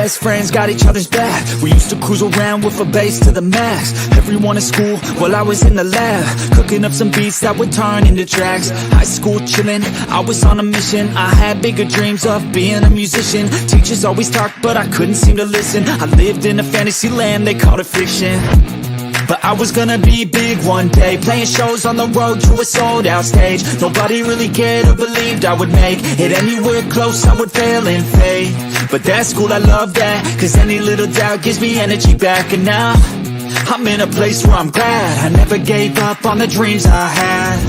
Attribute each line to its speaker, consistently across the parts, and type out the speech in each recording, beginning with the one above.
Speaker 1: best friends got each other's back. We used to cruise around with a bass to the max. Everyone in school while I was in the lab, cooking up some beats that would turn into tracks. High school chillin', I was on a mission. I had bigger dreams of being a musician. Teachers always talked but I couldn't seem to listen. I lived in a fantasy land, they called it fiction. But I was gonna be big one day, playing shows on the road to a sold out stage. Nobody really cared or believed I would make it anywhere close, I would fail and fade. But that's cool, I love that, cause any little doubt gives me energy back. And now, I'm in a place where I'm glad I never gave up on the dreams I had.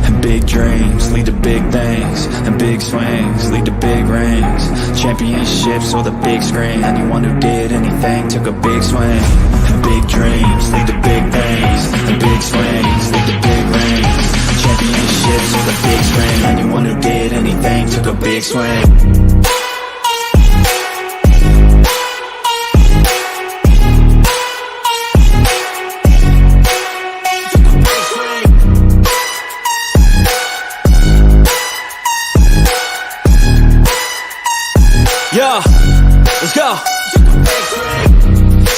Speaker 1: And big dreams lead to big things, and big swings lead to big rings. Championships or the big screen, anyone who did anything took a big swing. And big dreams lead to big things, and big swings lead to big rings. Championships or the big screen, anyone who did anything took a big swing. Yeah, let's go.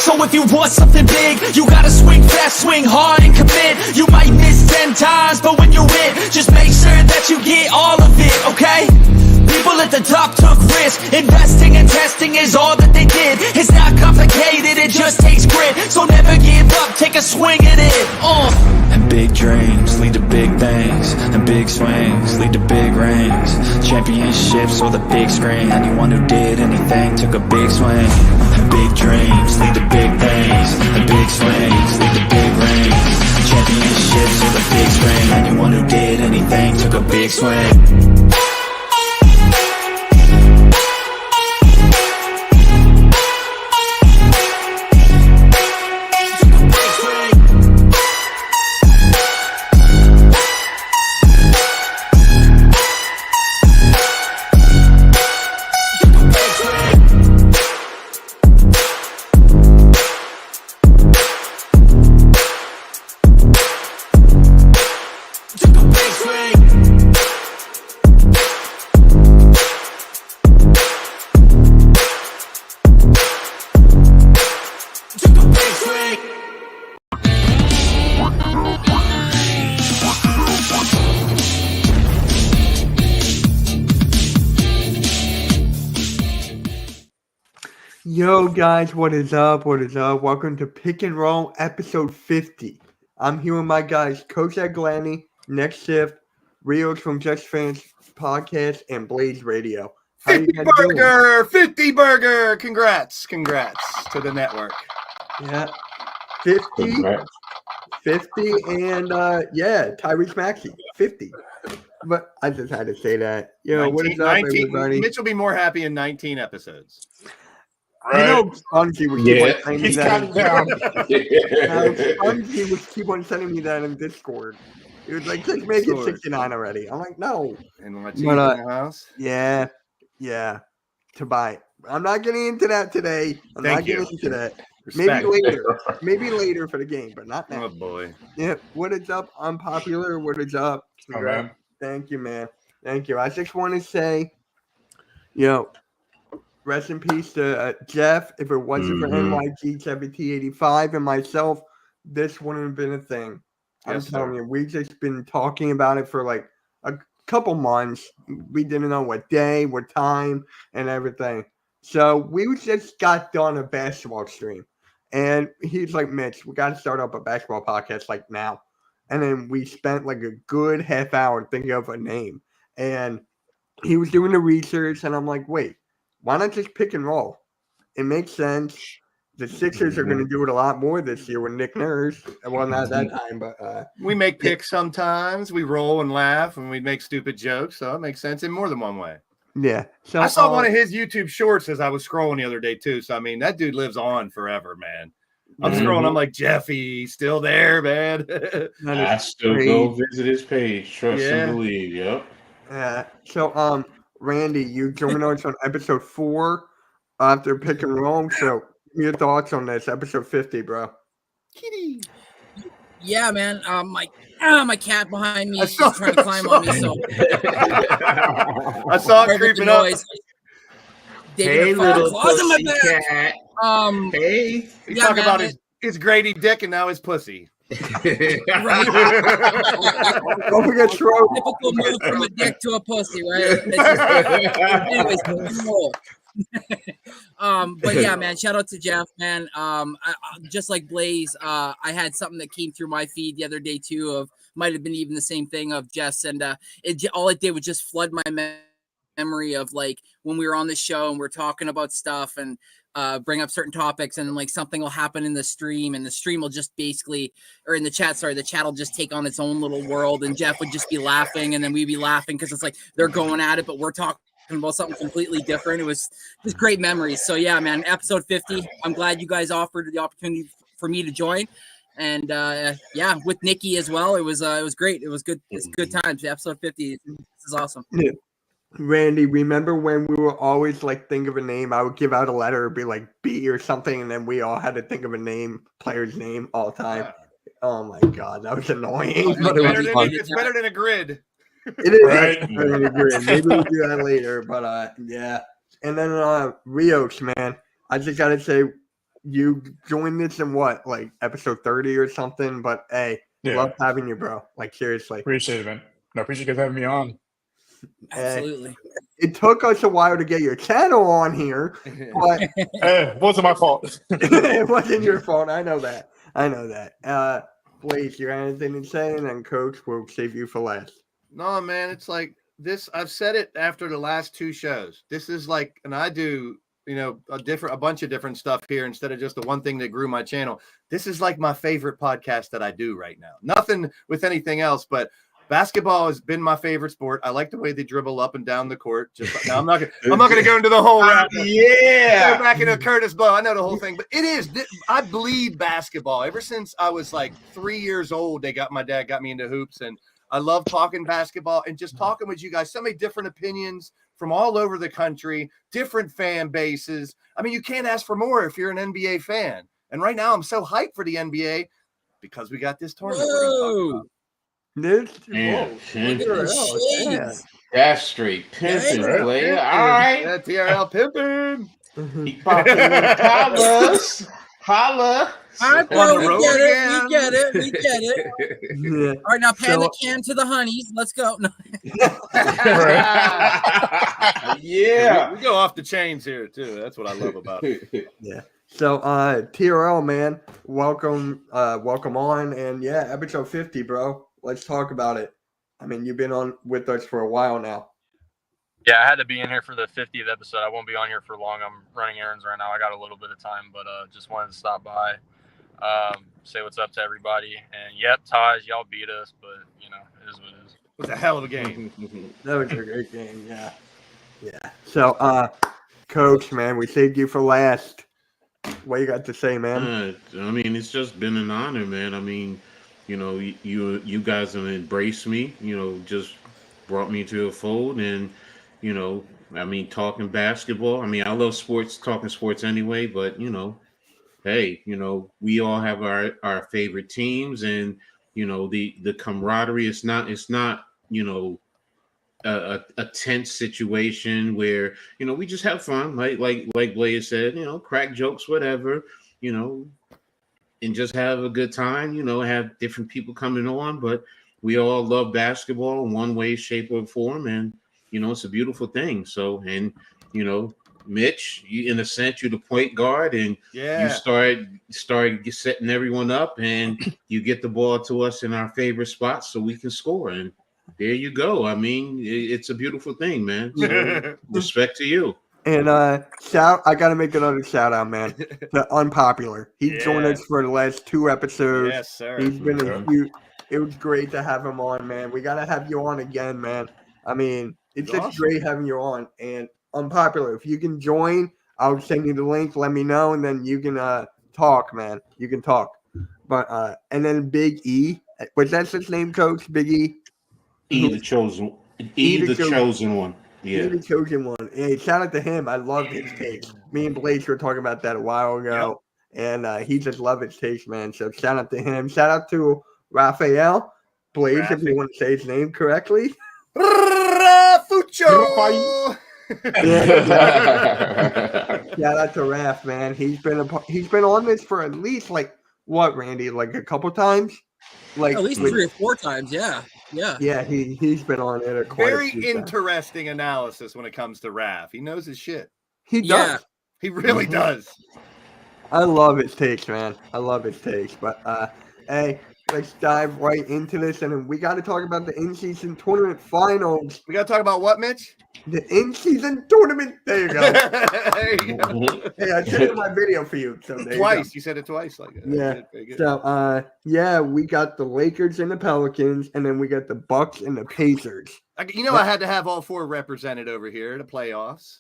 Speaker 1: So if you want something big, you gotta swing fast, swing hard and commit. You might miss 10 times, but when you hit, just make sure that you get all of it, okay? People at the top took risks. Investing and testing is all that they did. It's not complicated, it just takes grit. So never give up, take a swing at it. And big dreams lead to big things, and big swings lead to big rings. Championships or the big screen, anyone who did anything took a big swing. And big dreams lead to big things, and big swings lead to big rings. Championships or the big screen, anyone who did anything took a big swing.
Speaker 2: Yo guys, what is up? What is up? Welcome to Pick and Roll episode 50. I'm here with my guys, Coach Ed Gladney, Next Shift, Rios from Just Fans Podcast, and Blaze Radio. How
Speaker 3: 50
Speaker 2: you guys
Speaker 3: burger! 50 burger! Congrats to the network.
Speaker 2: Yeah, 50,
Speaker 4: Congrats.
Speaker 2: 50, and Tyrese Maxey, 50. But I just had to say that. What is up, everybody?
Speaker 3: Mitch will be more happy in 19 episodes.
Speaker 4: Right.
Speaker 2: Spongy would keep on sending me
Speaker 4: He's
Speaker 2: that.
Speaker 4: counting down.
Speaker 2: Spongy would keep on sending me that in Discord. He was like, just make it 69 already. I'm like, no.
Speaker 3: And let you in the house?
Speaker 2: Yeah. To buy. I'm not getting into that today. I'm not getting into that.
Speaker 3: Respect.
Speaker 2: Maybe later for the game, but not now.
Speaker 3: Oh boy.
Speaker 2: Yeah. What is up? Unpopular. What is up?
Speaker 4: man.
Speaker 2: Thank you, man. Thank you. I just want to say, rest in peace to Jeff. If it wasn't for NYG 1785 and myself, this wouldn't have been a thing. I'm telling you, we've just been talking about it for like a couple months. We didn't know what day, what time, and everything. So we just got done a basketball stream. And he's like, Mitch, we got to start up a basketball podcast like now. And then we spent like a good half hour thinking of a name. And he was doing the research, and I'm like, wait, why not just pick and roll? It makes sense. The Sixers are going to do it a lot more this year with Nick Nurse. Well, not that time, but
Speaker 3: we make picks sometimes. We roll and laugh, and we make stupid jokes. So it makes sense in more than one way.
Speaker 2: Yeah. So
Speaker 3: I saw one of his YouTube shorts as I was scrolling the other day too. So I mean, that dude lives on forever, man. I'm scrolling. I'm like, Jeffy, still there, man.
Speaker 4: I still go visit his page. Trust and believe. Yep.
Speaker 2: Yeah. So Randy, you joined us on episode 4 after Pick and Roll. So your thoughts on this episode 50, bro?
Speaker 3: Kitty.
Speaker 5: Yeah, man. My cat behind me is trying to climb on me. So
Speaker 3: I saw it creeping up.
Speaker 5: digging a fucking claws in my back.
Speaker 4: cat.
Speaker 5: Hey.
Speaker 3: He's talking about his Grady dick and now his pussy.
Speaker 5: Right.
Speaker 2: Don't forget Schroeder.
Speaker 5: Typical move from a dick to a pussy, right? Anyways, cool. But yeah, man, shout out to Jeff, man. Just like Blaze, I had something that came through my feed the other day too, of might have been even the same thing of Jess, and all it did was just flood my memory of like when we were on the show and we're talking about stuff and bring up certain topics, and then like something will happen in the stream, and the stream will just basically, or in the chat, sorry, the chat will just take on its own little world, and Jeff would just be laughing, and then we'd be laughing because it's like they're going at it, but we're talking about something completely different. It was just great memories. So yeah, man, episode 50. I'm glad you guys offered the opportunity for me to join, and yeah, with Nikki as well. It was great. It was good. It's good times. Episode 50. This is awesome.
Speaker 2: Yeah. Randy, remember when we were always like think of a name? I would give out a letter, it'd be like B or something, and then we all had to think of a name, player's name all the time. Oh my god, that was annoying.
Speaker 3: It's better than a grid.
Speaker 2: It is
Speaker 4: Right.
Speaker 2: better than a grid. Maybe we'll do that later, but yeah. And then Rios, man, I just gotta say, you joined this in what, like episode 30 or something? But hey, love having you, bro. Like seriously,
Speaker 6: appreciate it, man. No, appreciate you guys having me on.
Speaker 5: Absolutely.
Speaker 2: It took us a while to get your channel on here, but
Speaker 6: It wasn't my fault.
Speaker 2: it wasn't your fault. I know that. Blaze, you have anything to say? And then Coach will save you for last.
Speaker 3: No, man, it's like this. I've said it after the last two shows. This is like, and I do, a bunch of different stuff here instead of just the one thing that grew my channel. This is like my favorite podcast that I do right now. Nothing with anything else, but basketball has been my favorite sport. I like the way they dribble up and down the court. Now I'm not gonna go into the whole round.
Speaker 4: Yeah.
Speaker 3: Go back into Curtis Blow. I know the whole thing, but it is. I bleed basketball. Ever since I was like 3 years old, my dad got me into hoops, and I love talking basketball and just talking with you guys. So many different opinions from all over the country, different fan bases. I mean, you can't ask for more if you're an NBA fan. And right now, I'm so hyped for the NBA because we got this tournament.
Speaker 5: Whoa.
Speaker 4: That's straight pimping, player. All right.
Speaker 3: TRL pimping.
Speaker 4: He popping the collars. Holla.
Speaker 5: All right, bro, we get it.
Speaker 2: Yeah.
Speaker 5: All right, now pan the can to the honeys. Let's go. No.
Speaker 4: Yeah.
Speaker 3: We go off the chains here, too. That's what I love about it.
Speaker 2: Yeah. So, TRL, man, welcome on. And yeah, episode 50, bro. Let's talk about it. I mean, you've been on with us for a while now.
Speaker 7: Yeah, I had to be in here for the 50th episode. I won't be on here for long. I'm running errands right now. I got a little bit of time, but just wanted to stop by, say what's up to everybody. And yep, Taj, y'all beat us, but it is what it is.
Speaker 3: It was a hell of a game.
Speaker 2: That was a great game, yeah. Yeah. So, Coach, man, we saved you for last. What you got to say, man?
Speaker 4: I mean, it's just been an honor, man. I mean, you guys have embraced me, just brought me to a fold, and I mean, talking basketball. I mean, I love talking sports anyway, but hey, we all have our favorite teams, and the camaraderie. It's not a tense situation where we just have fun, like Blaze said, crack jokes, whatever, and just have a good time. Have different people coming on, but we all love basketball in one way, shape, or form, and it's a beautiful thing. So, and Mitch, you, in a sense, you're the point guard, and you start setting everyone up, and you get the ball to us in our favorite spots so we can score. And there you go. I mean, it's a beautiful thing, man. So, respect to you.
Speaker 2: And I got to make another shout out, man, to Unpopular. He joined us for the last 2 episodes.
Speaker 3: Yes, sir.
Speaker 2: He's been a huge. It was great to have him on, man. We got to have you on again, man. I mean, it's just great having you on. And Unpopular, if you can join, I'll send you the link. Let me know, and then you can talk, man. You can talk. But and then Big E, was that his name, Coach? Big E.
Speaker 4: The chosen one. Yeah.
Speaker 2: The chosen one. Hey, shout out to him. I love his takes. Me and Blaze were talking about that a while ago, and he just loved his takes, man. So shout out to him. Shout out to Raphael. Blaze, if you want to say his name correctly.
Speaker 3: Rafucho.
Speaker 2: Yeah, that's a Raph, man. He's been on this for at least like what, Randy? Like a couple times? Like
Speaker 5: At least 3 or 4 times. Yeah.
Speaker 2: Yeah, he's been on it quite
Speaker 3: Very
Speaker 2: a few times.
Speaker 3: interesting analysis when it comes to Raph. He knows his shit.
Speaker 2: He does.
Speaker 5: Yeah.
Speaker 3: He really does.
Speaker 2: I love his takes, man. I love his takes. But hey, let's dive right into this, and then we got to talk about the in-season tournament finals.
Speaker 3: We got to talk about what, Mitch?
Speaker 2: The in-season tournament. There you go.
Speaker 3: There you go.
Speaker 2: Hey, I sent my video for you. So there
Speaker 3: Twice. You said it twice. Like
Speaker 2: Yeah.
Speaker 3: Very good.
Speaker 2: So yeah, we got the Lakers and the Pelicans, and then we got the Bucks and the Pacers.
Speaker 3: I had to have all 4 represented over here in the playoffs.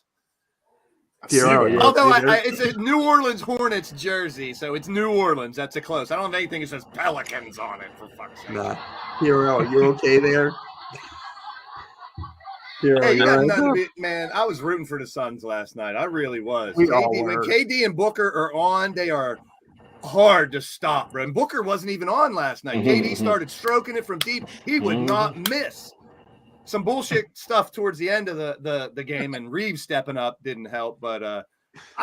Speaker 2: Yeah.
Speaker 3: Although it's a New Orleans Hornets jersey, so it's New Orleans. That's a close. I don't have anything that says Pelicans on it, for fuck's sake.
Speaker 2: Nah. Hero, you okay there? Hero,
Speaker 3: Hey, you
Speaker 2: you
Speaker 3: got
Speaker 2: all right?
Speaker 3: nothing to be, man. I was rooting for the Suns last night. I really was.
Speaker 2: We all
Speaker 3: When
Speaker 2: were.
Speaker 3: KD and Booker are on, they are hard to stop, bro. And Booker wasn't even on last night. KD started stroking it from deep. He would not miss. Some bullshit stuff towards the end of the game, and Reeves stepping up didn't help. But I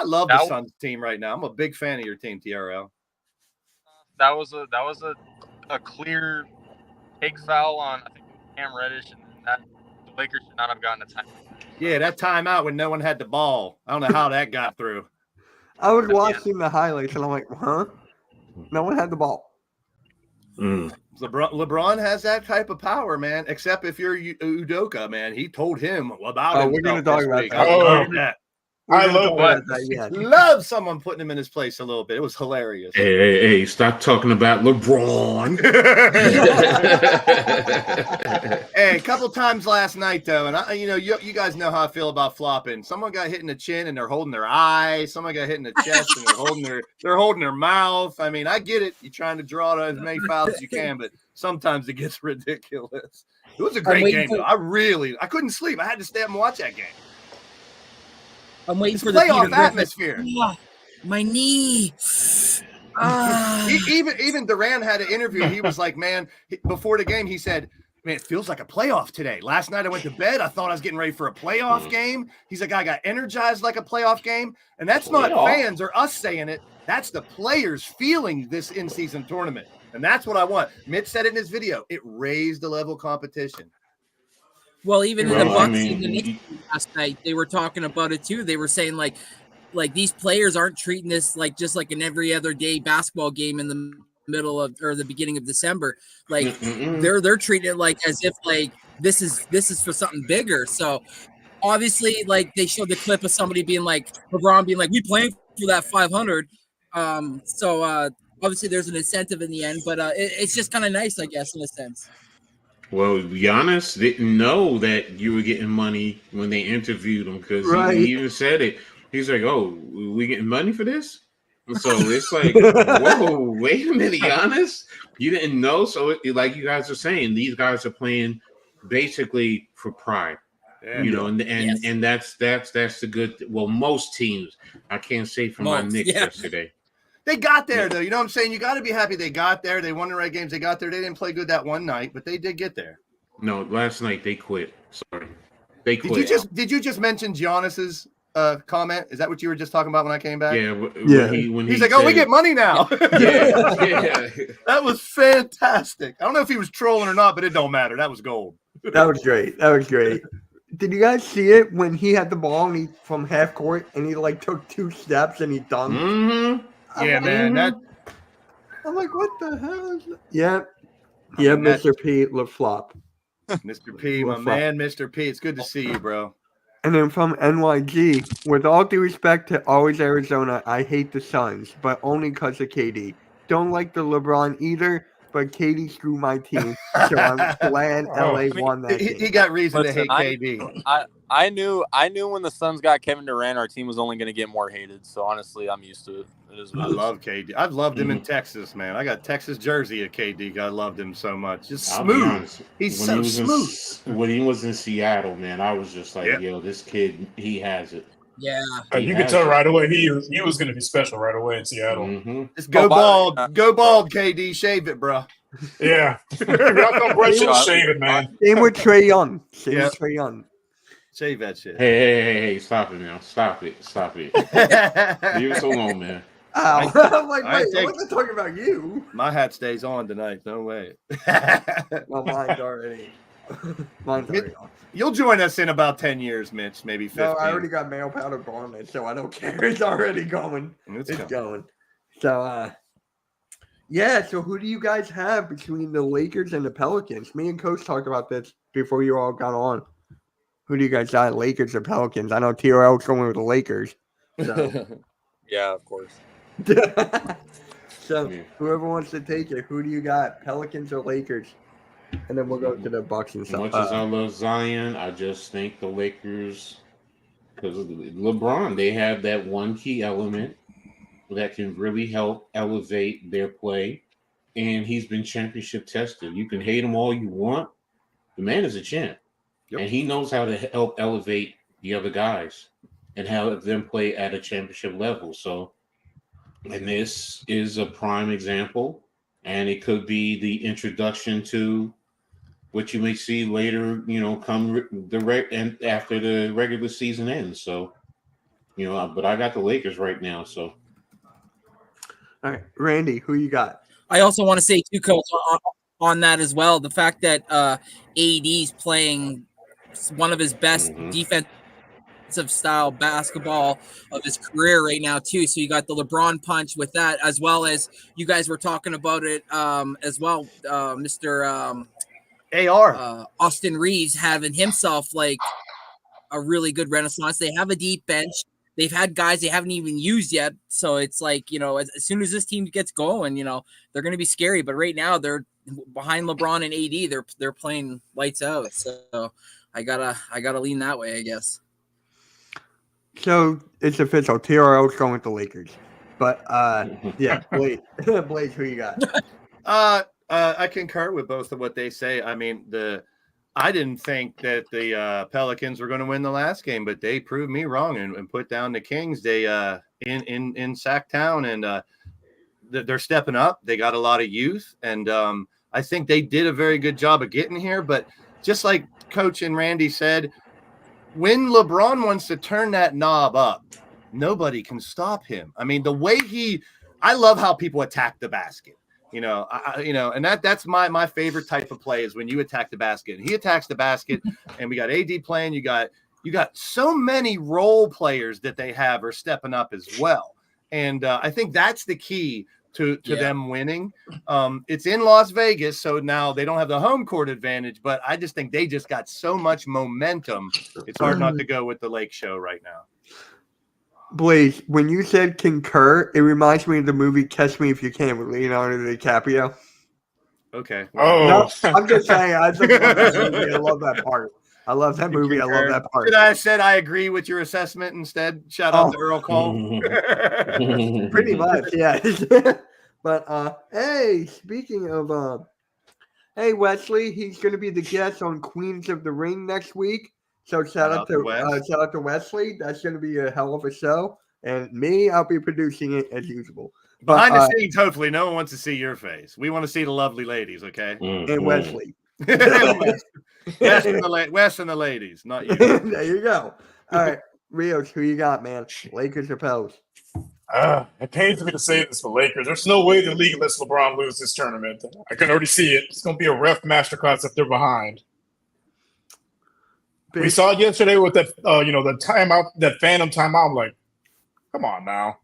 Speaker 3: love the Suns team right now. I'm a big fan of your team, TRL.
Speaker 7: That was a clear take foul on, I think, Cam Reddish, and that the Lakers should not have gotten a time.
Speaker 3: Yeah, that timeout when no one had the ball. I don't know how that got through.
Speaker 2: I was watching the highlights, and I'm like, huh? No one had the ball.
Speaker 3: LeBron has that type of power, man. Except if you're Udoka, man. He told him about it.
Speaker 2: We're going to talk about that.
Speaker 3: I love that.
Speaker 6: I love that.
Speaker 2: Yeah.
Speaker 3: Love someone putting him in his place a little bit. It was hilarious.
Speaker 4: Hey, stop talking about LeBron.
Speaker 3: Hey, a couple times last night though, and you guys know how I feel about flopping. Someone got hit in the chin and they're holding their eye. Someone got hit in the chest and they're holding their mouth. I mean, I get it. You're trying to draw as many fouls as you can, but sometimes it gets ridiculous. It was a great game though. I couldn't sleep. I had to stay up and watch that game.
Speaker 5: I'm waiting for
Speaker 3: playoff
Speaker 5: the Peter
Speaker 3: atmosphere.
Speaker 5: Griffin. My knee.
Speaker 3: Even Durant had an interview. He was like, man, before the game, he said, man, it feels like a playoff today. Last night I went to bed. I thought I was getting ready for a playoff game. He's like, I got energized like a playoff game. And that's not fans or us saying it. That's the players feeling this in-season tournament. And that's what I want. Mitch said it in his video. It raised the level of competition.
Speaker 5: Well, even in the Bucks and the Knicks last night, they were talking about it too. They were saying like these players aren't treating this like just like an every other day basketball game in the middle of or the beginning of December. Like they're treating it like as if like this is for something bigger. So obviously, like they showed the clip of somebody being like LeBron being like, "We playing for that 500." So obviously there's an incentive in the end, but it's just kind of nice, I guess, in a sense.
Speaker 4: Well, Giannis didn't know that you were getting money when they interviewed him because he even said it. He's like, "Oh, we getting money for this?" And so it's like, whoa, wait a minute, Giannis, you didn't know? So like you guys are saying, these guys are playing basically for pride, and that's the good. Well, most teams, I can't say for my Knicks yesterday.
Speaker 3: They got there, though. You know what I'm saying? You got to be happy they got there. They won the right games. They got there. They didn't play good that one night, but they did get there.
Speaker 4: No, last night they quit. Sorry. They quit.
Speaker 3: Did you just mention Giannis's comment? Is that what you were just talking about when I came back?
Speaker 4: Yeah. When
Speaker 3: he's like, "Oh, we get money now."
Speaker 4: yeah.
Speaker 3: That was fantastic. I don't know if he was trolling or not, but it don't matter. That was gold.
Speaker 2: That was great. Did you guys see it when he had the ball and he from half court and he like took 2 steps and he dunked?
Speaker 3: Mm-hmm. Yeah, man.
Speaker 2: I'm like, what the hell is that? Yeah, Mr. P. LaFlop.
Speaker 3: Mr. P, my man, Mr. P. It's good to see you, bro.
Speaker 2: And then from NYG, with all due respect to always Arizona, I hate the Suns, but only because of KD. Don't like the LeBron either, but KD screwed my team, so I'm glad LA won that game.
Speaker 3: He got reason to hate KD.
Speaker 8: I knew when the Suns got Kevin Durant, our team was only going to get more hated. So honestly, I'm used to it.
Speaker 3: I love KD. I've loved him in Texas, man. I got Texas jersey of KD. I loved him so much. Just smooth. He's so smooth.
Speaker 4: When he was in Seattle, man, I was just like, yo, this kid, he has it.
Speaker 5: Yeah.
Speaker 6: You could tell right away he was going to be special right away in Seattle.
Speaker 3: Just go bald. Go bald, KD. Shave it, bro.
Speaker 6: Yeah. Shave it, man.
Speaker 2: Same with Trae Young.
Speaker 3: Save that shit.
Speaker 4: Hey, stop it now. Stop it. Leave us alone, man.
Speaker 2: Ow. I'm like,
Speaker 3: I
Speaker 2: wait, I
Speaker 3: take-
Speaker 2: wasn't talking about you.
Speaker 3: My hat stays on tonight. No way.
Speaker 2: Well, mine's already. Mine's already on.
Speaker 3: You'll join us in about 10 years, Mitch. Maybe 15.
Speaker 2: No, I already got male powder on it, so I don't care. It's already going.
Speaker 3: It's
Speaker 2: It's
Speaker 3: coming.
Speaker 2: going. So, yeah. So, who do you guys have between the Lakers and the Pelicans? Me and Coach talked about this before you all got on. Who do you guys got, Lakers or Pelicans? I know TRL's going with the Lakers. So,
Speaker 8: Yeah, of course.
Speaker 2: so
Speaker 4: Yeah.
Speaker 2: whoever wants to take it, who do you got, Pelicans or Lakers? And then we'll go to the Bucks and
Speaker 4: As
Speaker 2: stuff.
Speaker 4: much as I love Zion, I just think the Lakers, because of LeBron, they have that one key element that can really help elevate their play. And he's been championship tested. You can hate him all you want. The man is a champ.
Speaker 3: Yep.
Speaker 4: And he knows how to help elevate the other guys and have them play at a championship level. So, and this is a prime example. And it could be the introduction to what you may see later, come and after the regular season ends. So, but I got the Lakers right now. So,
Speaker 2: All right, Randy, who you got?
Speaker 5: I also want to say too, Coach, on that as well. The fact that AD's playing one of his best defensive style basketball of his career right now too. So you got the LeBron punch with that, as well as you guys were talking about it as well, Mr.
Speaker 3: AR.
Speaker 5: Austin Reeves having himself like a really good renaissance. They have a deep bench. They've had guys they haven't even used yet. So it's like, as soon as this team gets going, they're going to be scary. But right now they're behind LeBron and AD. They're playing lights out. So I gotta lean that way, I guess.
Speaker 2: So it's official. TRL's going with the Lakers. But yeah, Blaze, who you got?
Speaker 3: I concur with both of what they say. I mean, I didn't think that the Pelicans were going to win the last game, but they proved me wrong and put down the Kings. They in Sacktown, and they're stepping up. They got a lot of youth, and I think they did a very good job of getting here. But just like Coach and Randy said, when LeBron wants to turn that knob up, nobody can stop him. I mean, the way I love how people attack the basket. And that's my favorite type of play is when you attack the basket. And he attacks the basket, and we got AD playing. You got so many role players that they have are stepping up as well. And I think that's the key to them winning. It's in Las Vegas, so now they don't have the home court advantage, but I just think they just got so much momentum. It's hard not to go with the Lake Show right now.
Speaker 2: Blaze, when you said concur, it reminds me of the movie Catch Me If You Can with Leonardo DiCaprio.
Speaker 3: Okay.
Speaker 6: Oh,
Speaker 2: No, I'm just saying, I love that movie. I love that part. I love that movie. I love that part.
Speaker 3: Should I have said I agree with your assessment instead? Shout out to Earl Cole.
Speaker 2: Pretty much, yeah. But hey, speaking of hey Wesley, he's gonna be the guest on Queens of the Ring next week. So shout out to Wesley. That's gonna be a hell of a show. And me, I'll be producing it as usual.
Speaker 3: Behind the scenes, hopefully, no one wants to see your face. We want to see the lovely ladies, okay?
Speaker 2: And Wesley.
Speaker 3: Wes and the ladies, not you.
Speaker 2: There you go. All right, Rios, who you got, man? Lakers or Pels?
Speaker 6: It pains me to say this for Lakers. There's no way the league lets LeBron lose this tournament. I can already see it. It's going to be a ref masterclass if they're behind. We saw it yesterday with that, the timeout, that phantom timeout. I'm like, come on now.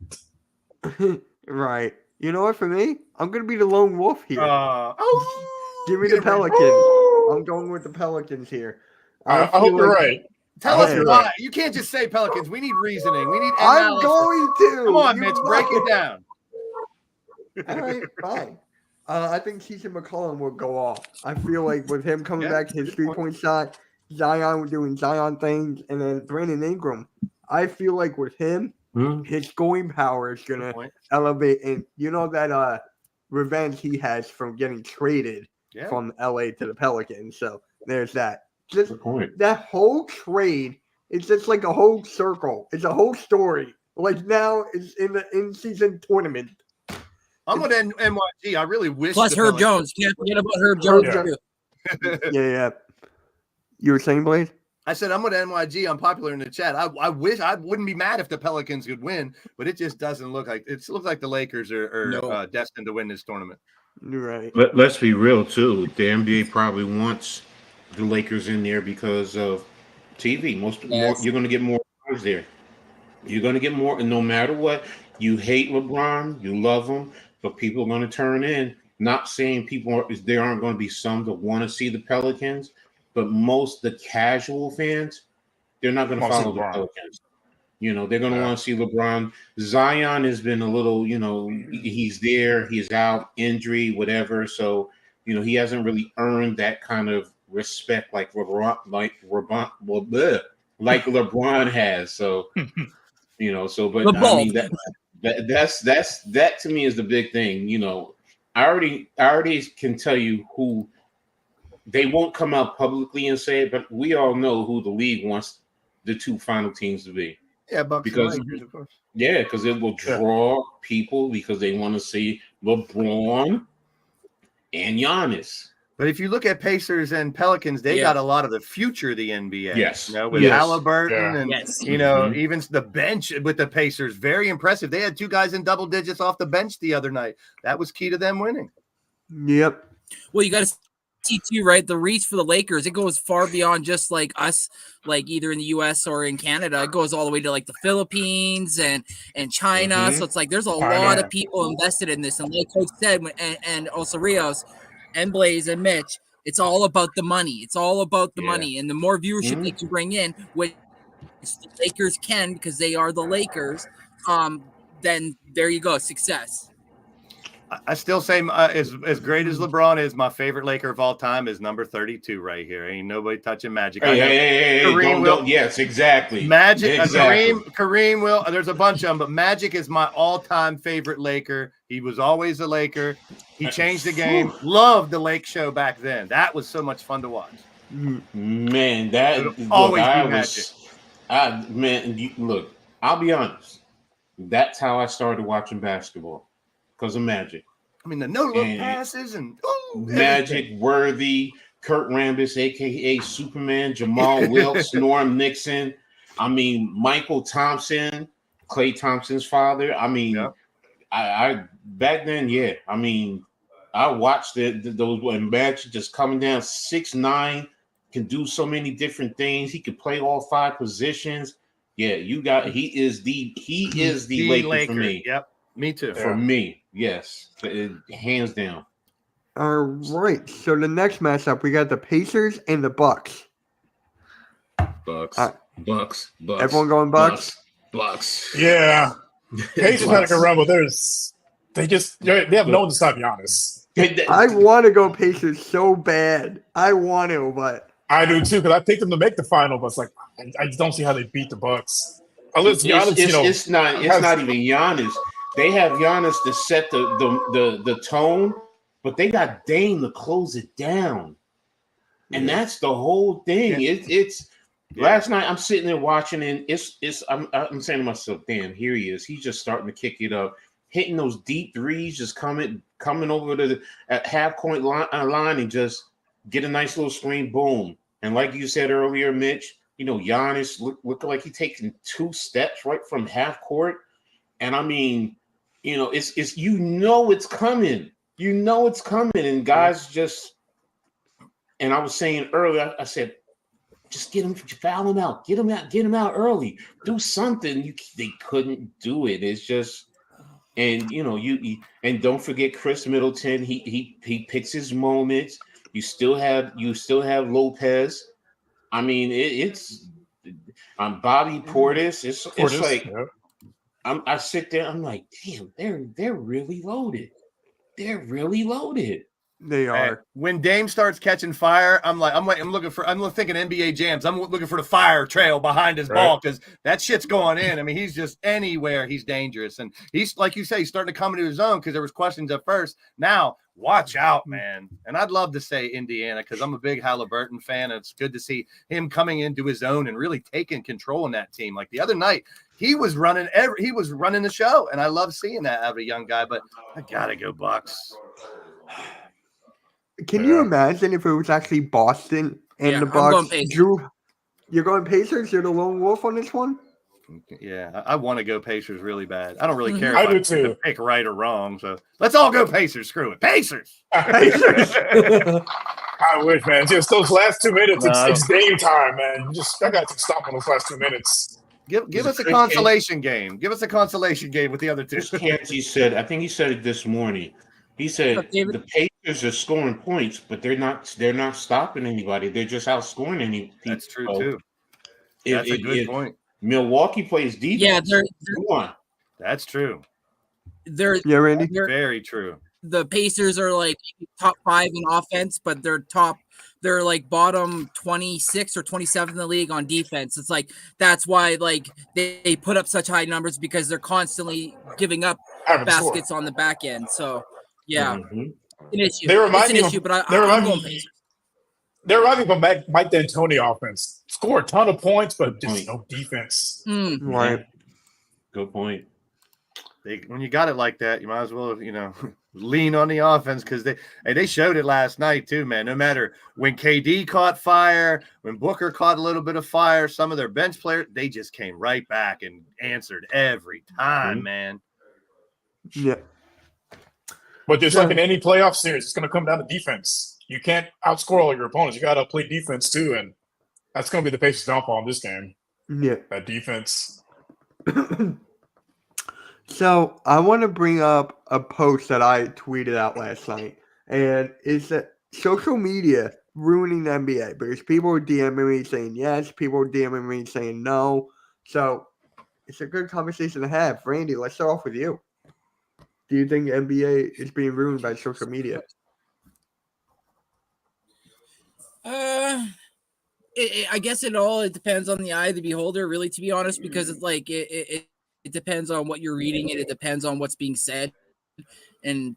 Speaker 2: Right. You know what? For me, I'm going to be the lone wolf here. Give me the
Speaker 3: get
Speaker 2: Pelicans.
Speaker 6: Woo!
Speaker 2: I'm going with the Pelicans here.
Speaker 6: I hope you're right.
Speaker 3: Tell us
Speaker 2: Hey.
Speaker 3: why. You can't just say Pelicans. We need reasoning. We need
Speaker 2: I'm
Speaker 3: analysis.
Speaker 2: going to.
Speaker 3: Come on,
Speaker 2: You
Speaker 3: Mitch.
Speaker 2: know
Speaker 3: Break it down.
Speaker 2: All right, fine. I think CJ McCollum will go off. I feel like with him coming
Speaker 3: Yeah,
Speaker 2: back, his
Speaker 3: good point.
Speaker 2: 3-point shot, Zion doing Zion things, and then Brandon Ingram. I feel like with him, his scoring power is
Speaker 3: Good
Speaker 2: gonna
Speaker 3: point.
Speaker 2: elevate. And you know that revenge he has from getting traded
Speaker 3: Yeah.
Speaker 2: from LA to the Pelicans. So there's that. Just
Speaker 4: Good point.
Speaker 2: that whole trade, it's just like a whole circle. It's a whole story. Like now it's in the in-season tournament.
Speaker 3: I'm with NYG. I really wish.
Speaker 5: Plus
Speaker 3: the
Speaker 5: Herb
Speaker 3: Pelicans-
Speaker 5: Jones. Can't forget about Herb Jones
Speaker 6: Yeah.
Speaker 5: too.
Speaker 2: Yeah. You were saying, Blaze?
Speaker 3: I said I'm with NYG. I'm popular in the chat. I wish I wouldn't be mad if the Pelicans could win, but it just doesn't look like it looks like the Lakers are destined to win this tournament.
Speaker 2: You're right.
Speaker 4: Let's be real too. The NBA probably wants the Lakers in there because of TV. More, you're going to get more eyes there. You're going to get more, and no matter what, you hate LeBron, you love him, but people are going to turn in. Not saying there aren't going to be some that want to see the Pelicans, but most the casual fans, they're not going to follow the Pelicans. You know, they're going to want to see LeBron. Zion has been a little, you know, he's there, he's out, injury, whatever. So, you know, he hasn't really earned that kind of respect like LeBron has. So, you know, so but I mean that to me is the big thing. You know, I already can tell you who they won't come out publicly and say it, but we all know who the league wants the two final teams to be.
Speaker 3: Yeah, Bucks
Speaker 4: because
Speaker 3: Lakers, of course.
Speaker 4: Yeah, because it will draw people because they want to see LeBron and Giannis.
Speaker 3: But if you look at Pacers and Pelicans, they got a lot of the future of the NBA.
Speaker 4: Yes.
Speaker 3: You know, with Halliburton and you know,
Speaker 4: Mm-hmm.
Speaker 3: even the bench with the Pacers, very impressive. They had two guys in double digits off the bench the other night. That was key to them winning.
Speaker 2: Yep.
Speaker 5: Well, you got to see too, right? The reach for the Lakers, it goes far beyond just like us, like either in the US or in Canada. It goes all the way to like the Philippines and China.
Speaker 4: Mm-hmm.
Speaker 5: So it's like there's a lot of people invested in this. And like Coach said, and also Rios and Blaze and Mitch, it's all about the money. It's all about the money. And the more viewership they can bring in, which the Lakers can because they are the Lakers, then there you go, success.
Speaker 3: I still say as great as LeBron is, my favorite Laker of all time is number 32 right here. Ain't nobody touching Magic.
Speaker 4: Hey, don't, yes, exactly.
Speaker 3: Magic,
Speaker 4: exactly.
Speaker 3: Kareem will. There's a bunch of them, but Magic is my all-time favorite Laker. He was always a Laker. He changed the game. Loved the Lake Show back then. That was so much fun to watch.
Speaker 4: Man, that
Speaker 3: always be Magic.
Speaker 4: Look, I'll be honest. That's how I started watching basketball. Because of Magic.
Speaker 3: I mean, the no-look passes and
Speaker 4: Magic, Worthy, Kurt Rambis, a.k.a. Superman, Jamal Wilkes, Norm Nixon. I mean, Michael Thompson, Klay Thompson's father. I mean, I back then, I mean, I watched those when Magic just coming down 6'9", can do so many different things. He could play all 5 positions. Yeah, he is the Laker for me.
Speaker 3: Yep. Me too.
Speaker 4: For me, yes. Hands down.
Speaker 2: All right. So the next matchup, we got the Pacers and the Bucks.
Speaker 4: Bucks.
Speaker 2: Everyone going Bucks?
Speaker 4: Bucks.
Speaker 6: Yeah. Pacers had a good run, but they have no one to stop Giannis.
Speaker 2: I want to go Pacers so bad. I want to, but
Speaker 6: I do too, because I picked them to make the final, but it's like I just don't see how they beat the Bucks. Unless Giannis,
Speaker 4: it's not even Giannis. They have Giannis to set the tone, but they got Dame to close it down, and that's the whole thing. It's last night I'm sitting there watching, and I'm saying to myself, "Damn, here he is. He's just starting to kick it up, hitting those deep threes, just coming over to the half court line, and just get a nice little screen, boom." And like you said earlier, Mitch, you know, Giannis looked like he's taking 2 steps right from half court, and I mean. You know, it's it's coming. You know it's coming, and guys just. And I was saying earlier, I said, just foul him out, get him out early, do something. They couldn't do it. It's just, and you know, and don't forget Chris Middleton. He picks his moments. You still have Lopez. I mean, it's Bobby Portis. It's like.
Speaker 6: Yeah.
Speaker 4: I sit there. I'm like, damn, they're really loaded. They're really loaded.
Speaker 2: They are.
Speaker 3: When Dame starts catching fire, I'm thinking NBA jams. I'm looking for the fire trail behind his ball because that shit's going in. I mean, he's just anywhere. He's dangerous, and he's like you say, he's starting to come into his own because there was questions at first. Now, watch out, man. And I'd love to say Indiana because I'm a big Halliburton fan. And it's good to see him coming into his own and really taking control in that team. Like the other night, he was running the show, and I love seeing that out of a young guy. But I gotta go Bucks.
Speaker 2: Can you imagine if it was actually Boston and the Bucks? You're going Pacers? You're the lone wolf on this one?
Speaker 3: Yeah, I want to go Pacers really bad. I don't really care
Speaker 6: I
Speaker 3: if
Speaker 6: do
Speaker 3: I
Speaker 6: too.
Speaker 3: pick right or wrong. So let's all go Pacers. Screw it. Pacers.
Speaker 2: Pacers.
Speaker 6: I wish, man. Just those last 2 minutes,
Speaker 3: No.
Speaker 6: it's game time, man. I got to stop on those last 2 minutes.
Speaker 3: Give us a consolation game. Give us a consolation game with the other two.
Speaker 4: Chris Canty said, I think he said it this morning. He said the Pacers are scoring points, but they're not stopping anybody. They're just outscoring any people.
Speaker 3: That's true too. That's a good point.
Speaker 4: Milwaukee plays defense.
Speaker 5: Yeah,
Speaker 4: Come on.
Speaker 3: That's true.
Speaker 2: Yeah, Randy.
Speaker 3: Very true.
Speaker 5: The Pacers are like top 5 in offense, but they're like bottom 26 or 27 in the league on defense. It's like that's why like they put up such high numbers because they're constantly giving up baskets on the back end. So yeah, an issue.
Speaker 6: They remind
Speaker 5: it's an issue, but I'm going Pacers.
Speaker 6: They're running from Mike D'Antoni offense. Score a ton of points, but just no defense.
Speaker 2: Right.
Speaker 4: Good point.
Speaker 3: When you got it like that, you might as well, lean on the offense because they showed it last night too, man. No matter when KD caught fire, when Booker caught a little bit of fire, some of their bench players, they just came right back and answered every time, man.
Speaker 2: Yeah.
Speaker 6: But just like in any playoff series, it's going to come down to defense. You can't outscore all your opponents. You got to play defense too, and that's going to be the Pacers' downfall in this game.
Speaker 2: Yeah.
Speaker 6: That defense.
Speaker 2: So I want to bring up a post that I tweeted out last night, and it's that social media ruining the NBA because people are DMing me saying yes, people are DMing me saying no. So it's a good conversation to have. Randy, let's start off with you. Do you think the NBA is being ruined by social media?
Speaker 5: I guess it depends on the eye of the beholder, really, to be honest, because it's like it depends on what you're reading and it depends on what's being said and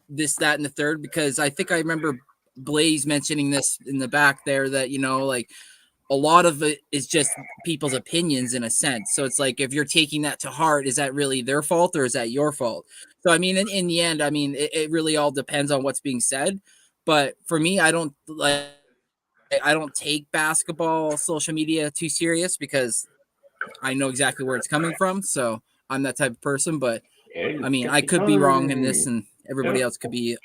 Speaker 5: this, that, and the third. Because I think I remember Blaze mentioning this in the back there that, like a lot of it is just people's opinions in a sense. So it's like, if you're taking that to heart, is that really their fault or is that your fault? So, I mean, in the end, I mean, it really all depends on what's being said. But for me, I don't take basketball social media too serious because I know exactly where it's coming from. So I'm that type of person, but I mean, I could be wrong in this and everybody else could be.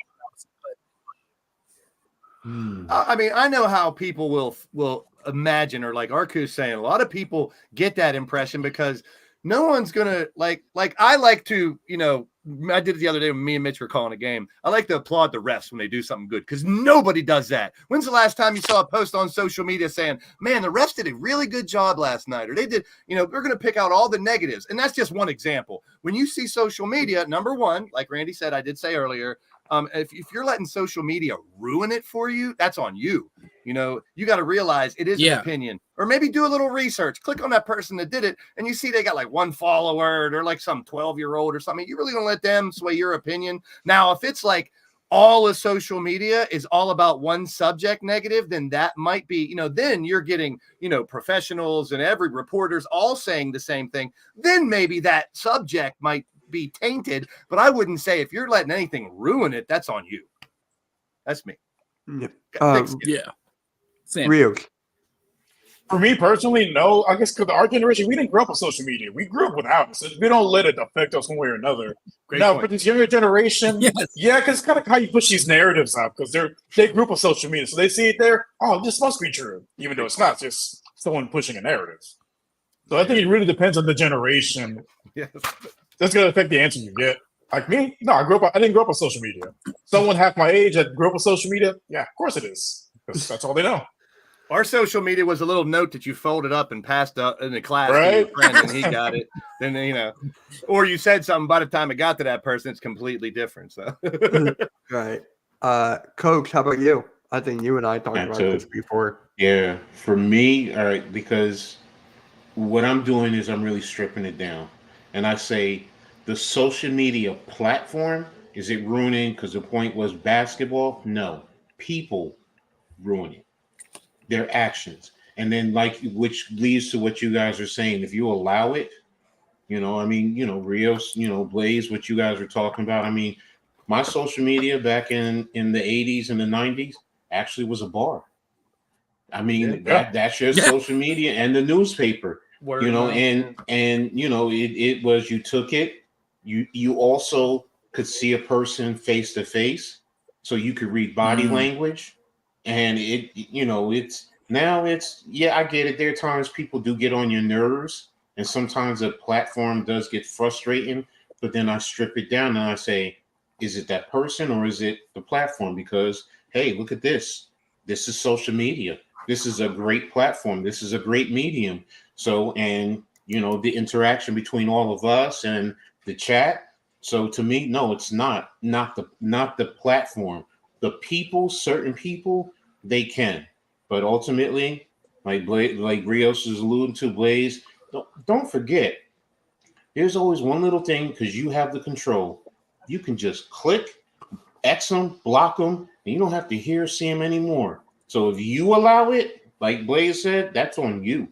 Speaker 3: I mean, I know how people will imagine, or like Arku's saying, a lot of people get that impression because no one's gonna like I like to, I did it the other day when me and Mitch were calling a game. I like to applaud the refs when they do something good because nobody does that. When's the last time you saw a post on social media saying, man, the refs did a really good job last night, or they did, we're going to pick out all the negatives. And that's just one example. When you see social media, number one, like Randy said, I did say earlier, if you're letting social media ruin it for you, that's on you. You got to realize it is an opinion, or maybe do a little research. Click on that person that did it, and you see they got like one follower, or like some 12-year-old or something. You really gonna let them sway your opinion? Now, if it's like all of social media is all about one subject negative, then that might be, then you're getting, professionals and every reporter's all saying the same thing. Then maybe that subject might be tainted, but I wouldn't say if you're letting anything ruin it, that's on you. That's me.
Speaker 2: Yeah.
Speaker 5: Same.
Speaker 2: Real.
Speaker 6: For me personally, no. I guess because our generation, we didn't grow up with social media. We grew up without it. So we don't let it affect us one way or another.
Speaker 3: Great
Speaker 6: now,
Speaker 3: point.
Speaker 6: for this younger generation, because it's kind of how you push these narratives out because they grew up with social media. So they see it there. Oh, this must be true, even though it's not. It's just someone pushing a narrative. So I think it really depends on the generation.
Speaker 3: Yes.
Speaker 6: That's going to affect the answer you get. Like me, no, I didn't grow up with social media. Someone half my age that grew up with social media, yeah, of course it is. Because that's all they know.
Speaker 3: Our social media was a little note that you folded up and passed up in the class
Speaker 6: Right?
Speaker 3: to your friend, and he got it. Then or you said something. By the time it got to that person, it's completely different. So,
Speaker 2: Right. Coach, how about you? I think you and I talked about this before.
Speaker 4: Yeah, for me, all right, because what I'm doing is I'm really stripping it down, and I say the social media platform, is it ruining? Because the point was basketball. No, people ruin it. Their actions, and then which leads to what you guys are saying. If you allow it, Rios, Blaze, what you guys are talking about. I mean, my social media back in the 80s and the 90s actually was a bar. I mean, that's your social media and the newspaper.
Speaker 3: Word
Speaker 4: you know,
Speaker 3: mouth,
Speaker 4: and you know, it was, you took it, you also could see a person face to face, so you could read body language, and it's I get it. There are times people do get on your nerves, and sometimes a platform does get frustrating, but then I strip it down and I say, is it that person or is it the platform? Because hey, look at this. This is social media. This is a great platform. This is a great medium. So, and the interaction between all of us and the chat. So to me, no, it's not the platform. The people, certain people, they can, but ultimately, like Rios is alluding to, Blaze, don't forget, there's always one little thing, because you have the control. You can just click, X them, block them, and you don't have to hear or see them anymore. So if you allow it, like Blaze said, that's on you.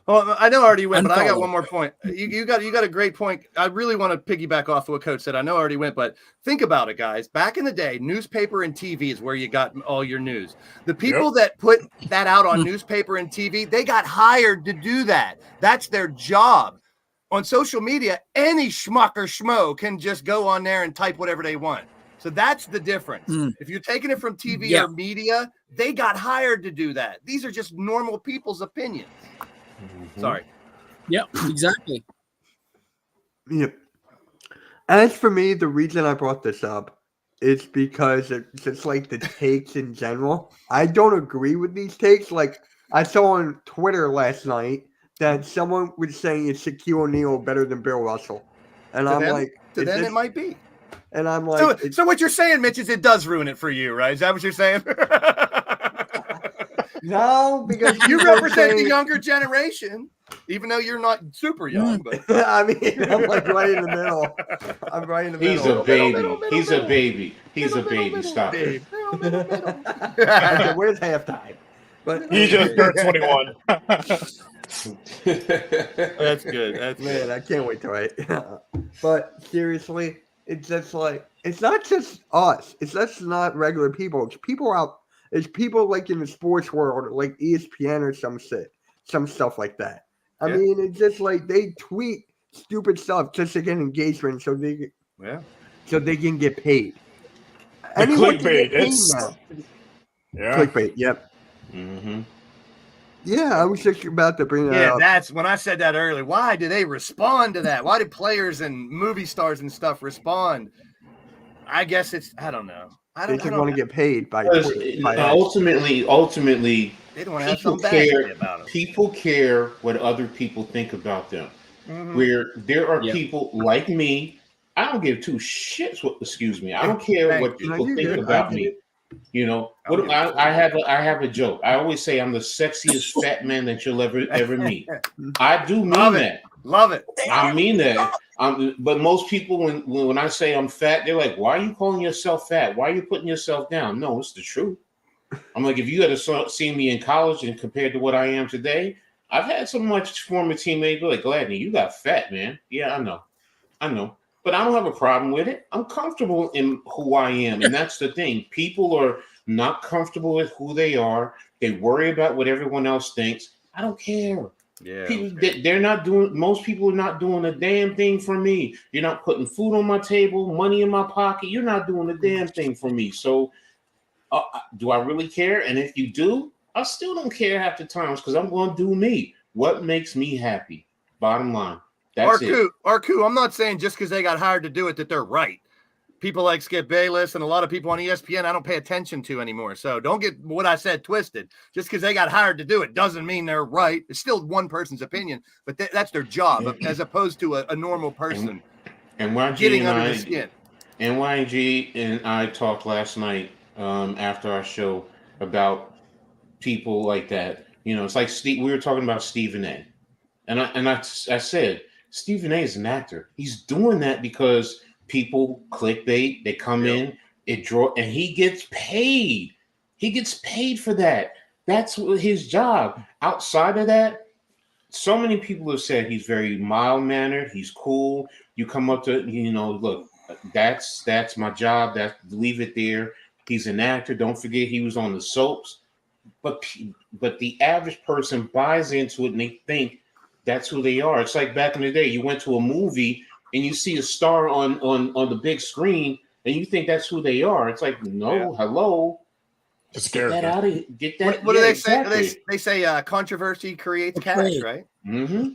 Speaker 3: Well, I know I already went, but I got one more point. You got a great point. I really want to piggyback off of what Coach said. I know I already went, but think about it, guys. Back in the day, newspaper and TV is where you got all your news. The people that put that out on newspaper and TV, they got hired to do that. That's their job. On social media, any schmuck or schmo can just go on there and type whatever they want. So that's the difference. If you're taking it from TV or media, they got hired to do that. These are just normal people's opinions. Sorry.
Speaker 5: Yep, exactly.
Speaker 2: Yep. As for me, the reason I brought this up is because it's just like the takes in general. I don't agree with these takes. Like, I saw on Twitter last night that someone was saying is Shaquille O'Neal better than Bill Russell. And I'm like,
Speaker 3: to them it might be.
Speaker 2: And I'm like,
Speaker 3: so what you're saying, Mitch, is it does ruin it for you, right? Is that what you're saying?
Speaker 2: No, because
Speaker 3: you represent the younger generation, even though you're not super young. But
Speaker 2: I mean, I'm like right in the middle. I'm right in the
Speaker 4: He's
Speaker 2: middle.
Speaker 4: a baby. He's a baby. He's a baby. Stop it.
Speaker 2: Okay, where's halftime? But
Speaker 6: he just turned 21.
Speaker 3: That's good. That's
Speaker 2: man, I can't wait to write. But seriously, it's just like, it's not just us. It's just not regular people. It's people out. It's people like in the sports world, like ESPN or some stuff like that. I mean, it's just like they tweet stupid stuff just to get engagement, so they can get paid. Anyone can get paid now. Clickbait. Yep.
Speaker 4: Mm-hmm.
Speaker 2: Yeah, I was just about to bring that up.
Speaker 3: Yeah, that's when I said that earlier. Why do they respond to that? Why do players and movie stars and stuff respond? I guess I don't know.
Speaker 2: They just want to get paid by
Speaker 4: ultimately
Speaker 3: they don't want to have some bad about them.
Speaker 4: People care what other people think about them. Where there are people like me, I don't give two shits what. Excuse me, I don't care what people think about me. You know, I have a joke. I always say I'm the sexiest fat man that you'll ever meet. I do mean that.
Speaker 3: Love it.
Speaker 4: I mean that. But most people, when I say I'm fat, they're like, "Why are you calling yourself fat? Why are you putting yourself down?" No, it's the truth. I'm like, if you had seen me in college and compared to what I am today, I've had so much former teammates be like, "Gladney, you got fat, man." Yeah, I know, but I don't have a problem with it. I'm comfortable in who I am, and that's the thing. People are not comfortable with who they are. They worry about what everyone else thinks. I don't care.
Speaker 3: Yeah,
Speaker 4: they're not doing. Most people are not doing a damn thing for me. You're not putting food on my table, money in my pocket. You're not doing a damn thing for me. So, do I really care? And if you do, I still don't care half the times because I'm going to do me. What makes me happy? Bottom line. That's it.
Speaker 3: Arku, I'm not saying just because they got hired to do it that they're right. People like Skip Bayless and a lot of people on ESPN I don't pay attention to anymore. So don't get what I said twisted. Just because they got hired to do it doesn't mean they're right. It's still one person's opinion, but that's their job as opposed to a normal person
Speaker 4: and
Speaker 3: getting under the skin.
Speaker 4: And YG and I talked last night after our show about people like that. You know, it's like we were talking about Stephen A. And I said, Stephen A is an actor. He's doing that because people clickbait, they come in, and he gets paid. He gets paid for that. That's his job. Outside of that, so many people have said he's very mild-mannered, he's cool. You come up to, look, that's my job. Leave it there. He's an actor. Don't forget he was on the soaps. but the average person buys into it and they think that's who they are. It's like back in the day, you went to a movie and you see a star on the big screen and you think that's who they are. It's like, no, hello.
Speaker 6: Just
Speaker 4: get that out of get that.
Speaker 3: What do they say?
Speaker 4: Exactly.
Speaker 3: They say controversy creates cash, right?
Speaker 4: Mm-hmm.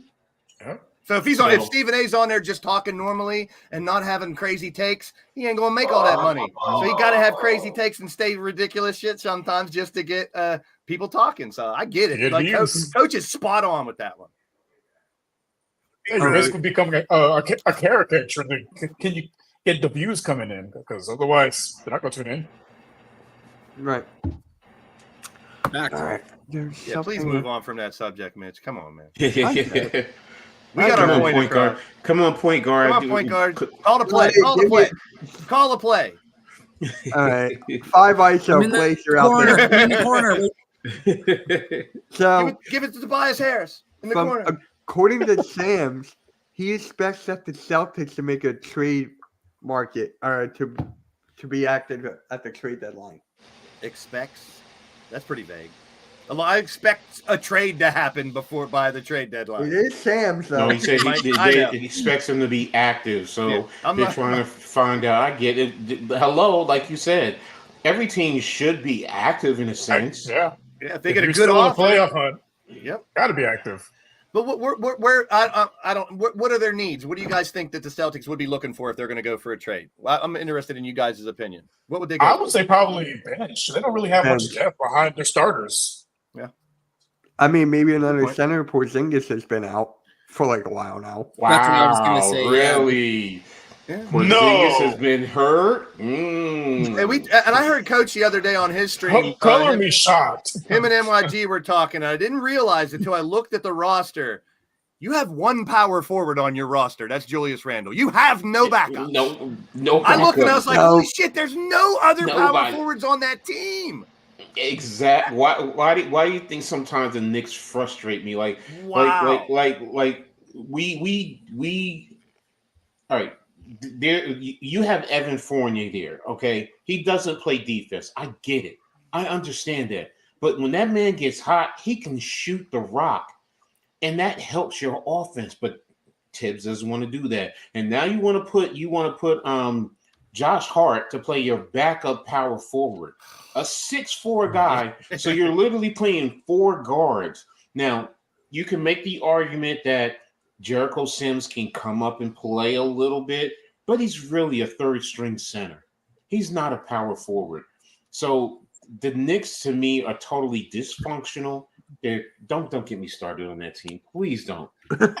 Speaker 6: Yeah.
Speaker 3: So if Stephen A's on there just talking normally and not having crazy takes, he ain't gonna make all that money. So you got to have crazy takes and say ridiculous shit sometimes just to get people talking. So I get it. Like coach is spot on with that one.
Speaker 6: Yeah, you're basically becoming a caricature. Can you get the views coming in? Because otherwise, they're not going to tune in.
Speaker 2: Right.
Speaker 5: All
Speaker 2: right.
Speaker 3: Yeah, please move on from that subject, Mitch. Come on, man.
Speaker 4: We got our point guard. Come on, point guard.
Speaker 3: Come on, point guard. Call the play. Call the play. Call the play.
Speaker 2: All right. 5 ISO plays are out there.
Speaker 5: In the corner.
Speaker 2: So
Speaker 3: give it to Tobias Harris in the corner.
Speaker 2: According to Sam's, he expects that the Celtics to make a trade market or to be active at the trade deadline.
Speaker 3: Expects? That's pretty vague. I expect a trade to happen by the trade deadline.
Speaker 2: It is Sam's, though.
Speaker 4: No, he said he expects them to be active. So they're trying to find out. I get it. Hello, like you said, every team should be active in a sense.
Speaker 6: Yeah.
Speaker 3: If they get a good offer.
Speaker 6: Playoff hunt.
Speaker 3: Yep.
Speaker 6: Got to be active.
Speaker 3: But what are their needs? What do you guys think that the Celtics would be looking for if they're going to go for a trade? I'm interested in you guys' opinion. What would they go
Speaker 6: I
Speaker 3: for?
Speaker 6: would say probably bench. They don't really have much depth behind their starters.
Speaker 3: Yeah.
Speaker 2: I mean, maybe another center. Porzingis has been out for like a while now.
Speaker 4: Wow.
Speaker 5: That's what I was going to say.
Speaker 4: Really?
Speaker 3: Yeah.
Speaker 4: Porzingis has been hurt.
Speaker 3: And I heard Coach the other day on his stream.
Speaker 6: Color me shocked.
Speaker 3: Him and MYG were talking. And I didn't realize until I looked at the roster. You have one power forward on your roster. That's Julius Randle. You have no backup.
Speaker 4: No backup.
Speaker 3: I looked and I was like, holy shit, there's no other power forwards on that team.
Speaker 4: Exactly. Why do you think sometimes the Knicks frustrate me? Like we all right. There you have Evan Fournier there, okay? He doesn't play defense. I get it. I understand that. But when that man gets hot, he can shoot the rock. And that helps your offense, but Tibbs doesn't want to do that. And now you want to put Josh Hart to play your backup power forward, a 6'4" guy. So you're literally playing 4 guards. Now you can make the argument that Jericho Sims can come up and play a little bit, but he's really a 3rd string center. He's not a power forward. So the Knicks to me are totally dysfunctional. Don't get me started on that team. Please don't.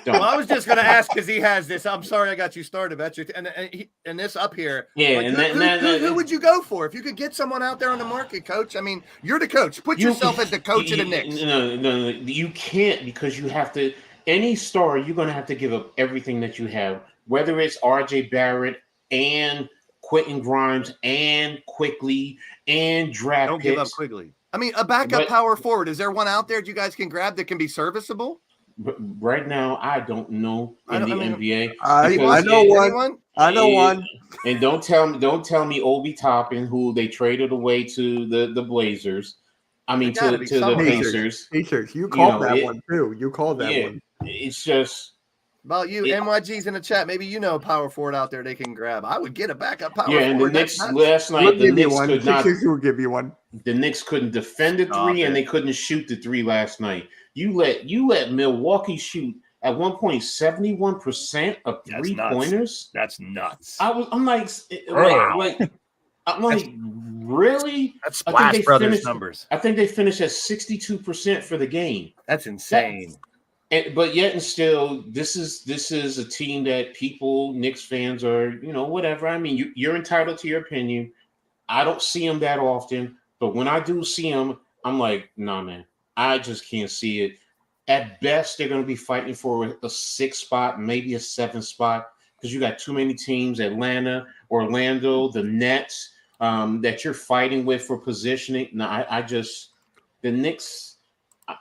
Speaker 3: Well, I was just going to ask because he has this. I'm sorry I got you started. That's your and this up here.
Speaker 4: Yeah,
Speaker 3: like, who would you go for if you could get someone out there on the market, Coach? I mean, you're the coach. Put yourself as the coach of the Knicks.
Speaker 4: No, you can't because you have to. Any star, you're going to have to give up everything that you have, whether it's R.J. Barrett and Quentin Grimes and Quickly and draft
Speaker 3: Don't
Speaker 4: picks.
Speaker 3: give up Quigley. I mean, a backup power forward. Is there one out there that you guys can grab that can be serviceable?
Speaker 4: Right now, I don't know NBA.
Speaker 2: I know one. I know one.
Speaker 4: And don't tell me Obi Toppin, who they traded away to the Blazers. I mean to the Pacers.
Speaker 2: Pacers. You called that one too. You called that one.
Speaker 4: It's just
Speaker 3: about you. NYG's in the chat. Maybe you know a power forward out there they can grab. I would get a backup power forward.
Speaker 4: Yeah, and the Knicks last night, the Knicks could not.
Speaker 2: Will give you one.
Speaker 4: The Knicks couldn't defend the 3, and they couldn't shoot the 3 last night. You let Milwaukee shoot at 71% of 3-pointers.
Speaker 3: That's nuts.
Speaker 4: I'm like, really?
Speaker 3: That's Splash Brothers numbers.
Speaker 4: I think they finished at 62% for the game.
Speaker 3: That's insane.
Speaker 4: But yet and still, this is a team that Knicks fans are, whatever. I mean, you're entitled to your opinion. I don't see them that often, but when I do see them, I'm like, nah, man, I just can't see it. At best, they're going to be fighting for a 6 spot, maybe a 7 spot, because you got too many teams, Atlanta, Orlando, the Nets, that you're fighting with for positioning. No, the Knicks,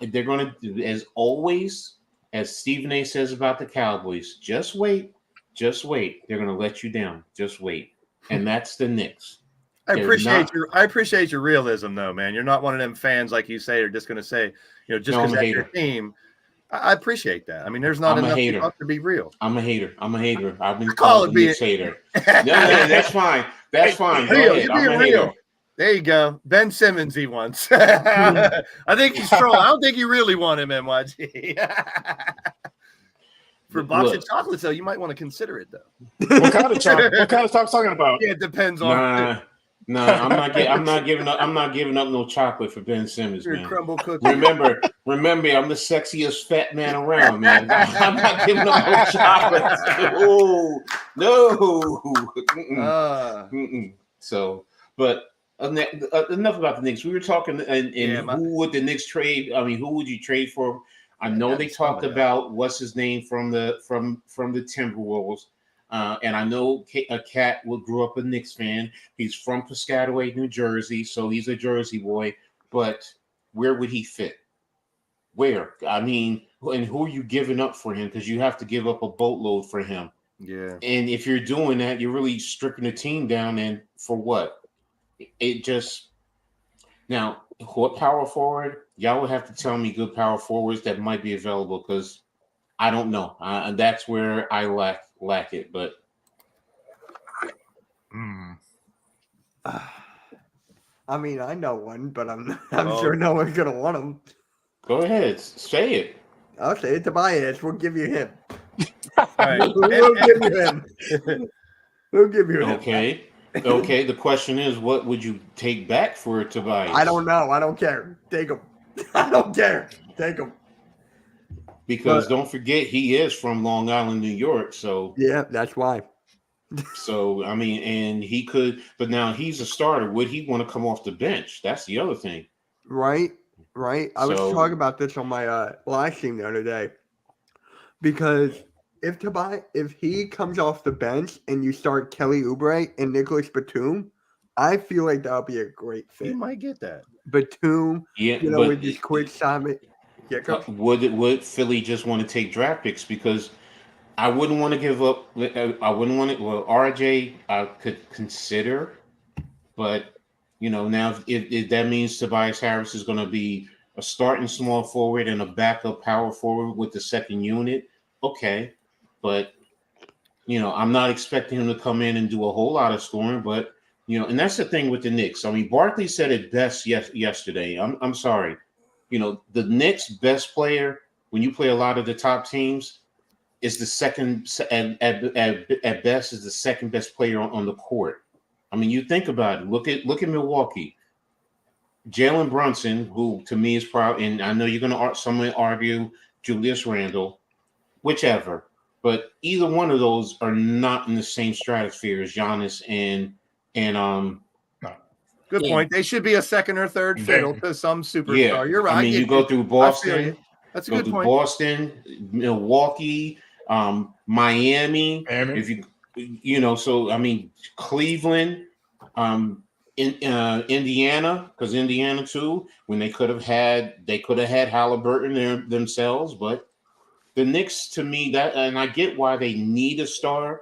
Speaker 4: they're going to, as always, as Stephen A says about the Cowboys, just wait. They're going to let you down. Just wait. And that's the Knicks.
Speaker 3: I appreciate your realism, though, man. You're not one of them fans, like you say, are just going to say, just because that's your team. I appreciate that. I mean, there's not enough people to be real.
Speaker 4: I'm a hater. I've been called a Knicks hater. No, that's fine. That's fine. Go ahead. I'm a hater.
Speaker 3: There you go. Ben Simmons, he wants. I think he's trolling. I don't think you really want him, NYG. For a box of chocolates, though, you might want to consider it, though.
Speaker 6: What kind of chocolate? What kind of chocolate talking about?
Speaker 3: Yeah, it depends on.
Speaker 4: No, I'm not giving up no chocolate for Ben Simmons, man.
Speaker 3: Crumble cookie.
Speaker 4: Remember, I'm the sexiest fat man around, man. I'm not giving up no chocolate. Oh, no. So, but enough about the Knicks. We were talking, and who would the Knicks trade? I mean, who would you trade for? I know they talked about what's his name from the Timberwolves. And I know Cat grew up a Knicks fan. He's from Piscataway, New Jersey, so he's a Jersey boy. But where would he fit? Where? I mean, and who are you giving up for him? Because you have to give up a boatload for him.
Speaker 3: Yeah.
Speaker 4: And if you're doing that, you're really stripping the team down. And for what? It just now, what power forward? Y'all would have to tell me good power forwards that might be available because I don't know. And that's where I lack it, but
Speaker 2: I mean, I know one, but I'm sure no one's gonna want him.
Speaker 4: Go ahead, say it.
Speaker 2: I'll say it. Tobias, we'll give you him.
Speaker 3: Right.
Speaker 2: We'll give you him. We'll give you him.
Speaker 4: Okay. The question is, what would you take back for Tobias?
Speaker 2: I don't know. I don't care. Take him. I don't care. Take him.
Speaker 4: Because don't forget, he is from Long Island, New York. So
Speaker 2: yeah, that's why.
Speaker 4: So I mean, and he could, but now he's a starter. Would he want to come off the bench? That's the other thing.
Speaker 2: Right. I was talking about this on my live stream the other day. Because if he comes off the bench and you start Kelly Oubre and Nicholas Batum, I feel like that'll be a great fit.
Speaker 3: You might get that.
Speaker 2: Batum, with his quick shot.
Speaker 4: Would Philly just want to take draft picks? Because I wouldn't want to give up. I wouldn't want to. Well, RJ I could consider, but now if that means Tobias Harris is going to be a starting small forward and a backup power forward with the second unit, okay. But I'm not expecting him to come in and do a whole lot of scoring. But and that's the thing with the Knicks. I mean, Barkley said it best yesterday. I'm sorry. The Knicks' best player, when you play a lot of the top teams, is the second at best is the second best player on the court. I mean, you think about it. Look at Milwaukee. Jalen Brunson, who to me is probably, and I know you're going to someone argue Julius Randle, whichever, but either one of those are not in the same stratosphere as Giannis and
Speaker 3: Good point. They should be a second or third fiddle to some superstar.
Speaker 4: Yeah.
Speaker 3: You're right.
Speaker 4: I mean, you go through Boston.
Speaker 3: That's a good point.
Speaker 4: Boston, Milwaukee, Miami. If so I mean, Cleveland, Indiana, because Indiana too. When they could have had Halliburton themselves, but the Knicks, to me, that, and I get why they need a star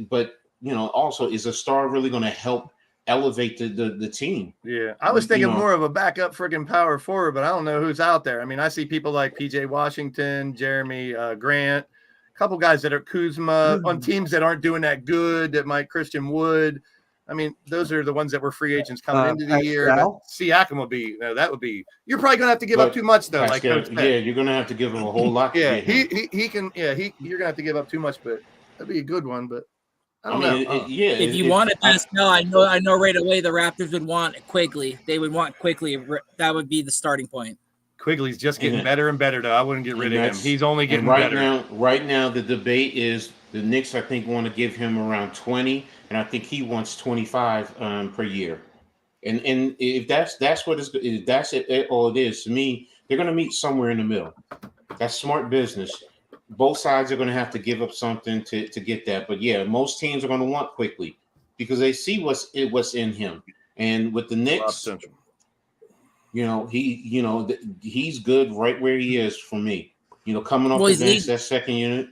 Speaker 4: but also, is a star really going to help elevate the team?
Speaker 3: Yeah, I was thinking more of a backup freaking power forward, but I don't know who's out there. I mean, I see people like PJ Washington, Jeremy Grant, a couple guys that are Kuzma on teams that aren't doing that good, that might Christian Wood. I mean, those are the ones that were free agents coming into the year. Siakam would be that would be. You're probably gonna have to give up too much though. Like
Speaker 4: you're gonna have to give him a whole lot.
Speaker 3: Yeah, he can. Yeah, you're gonna have to give up too much, but that'd be a good one. But I don't know.
Speaker 5: If you want it best, I know right away the Raptors would want Quigley. They would want Quigley. That would be the starting point.
Speaker 3: Quigley's just getting better and better, though. I wouldn't get rid of him. He's only getting better.
Speaker 4: Right now, the debate is the Knicks, I think, want to give him around 20, and I think he wants 25 per year. And if that's what all it is to me, they're going to meet somewhere in the middle. That's smart business. Both sides are going to have to give up something to get that. But yeah, most teams are going to want Quigley because they see what's in him. And with the Knicks, he's good right where he is for me. Coming off the bench, that second unit.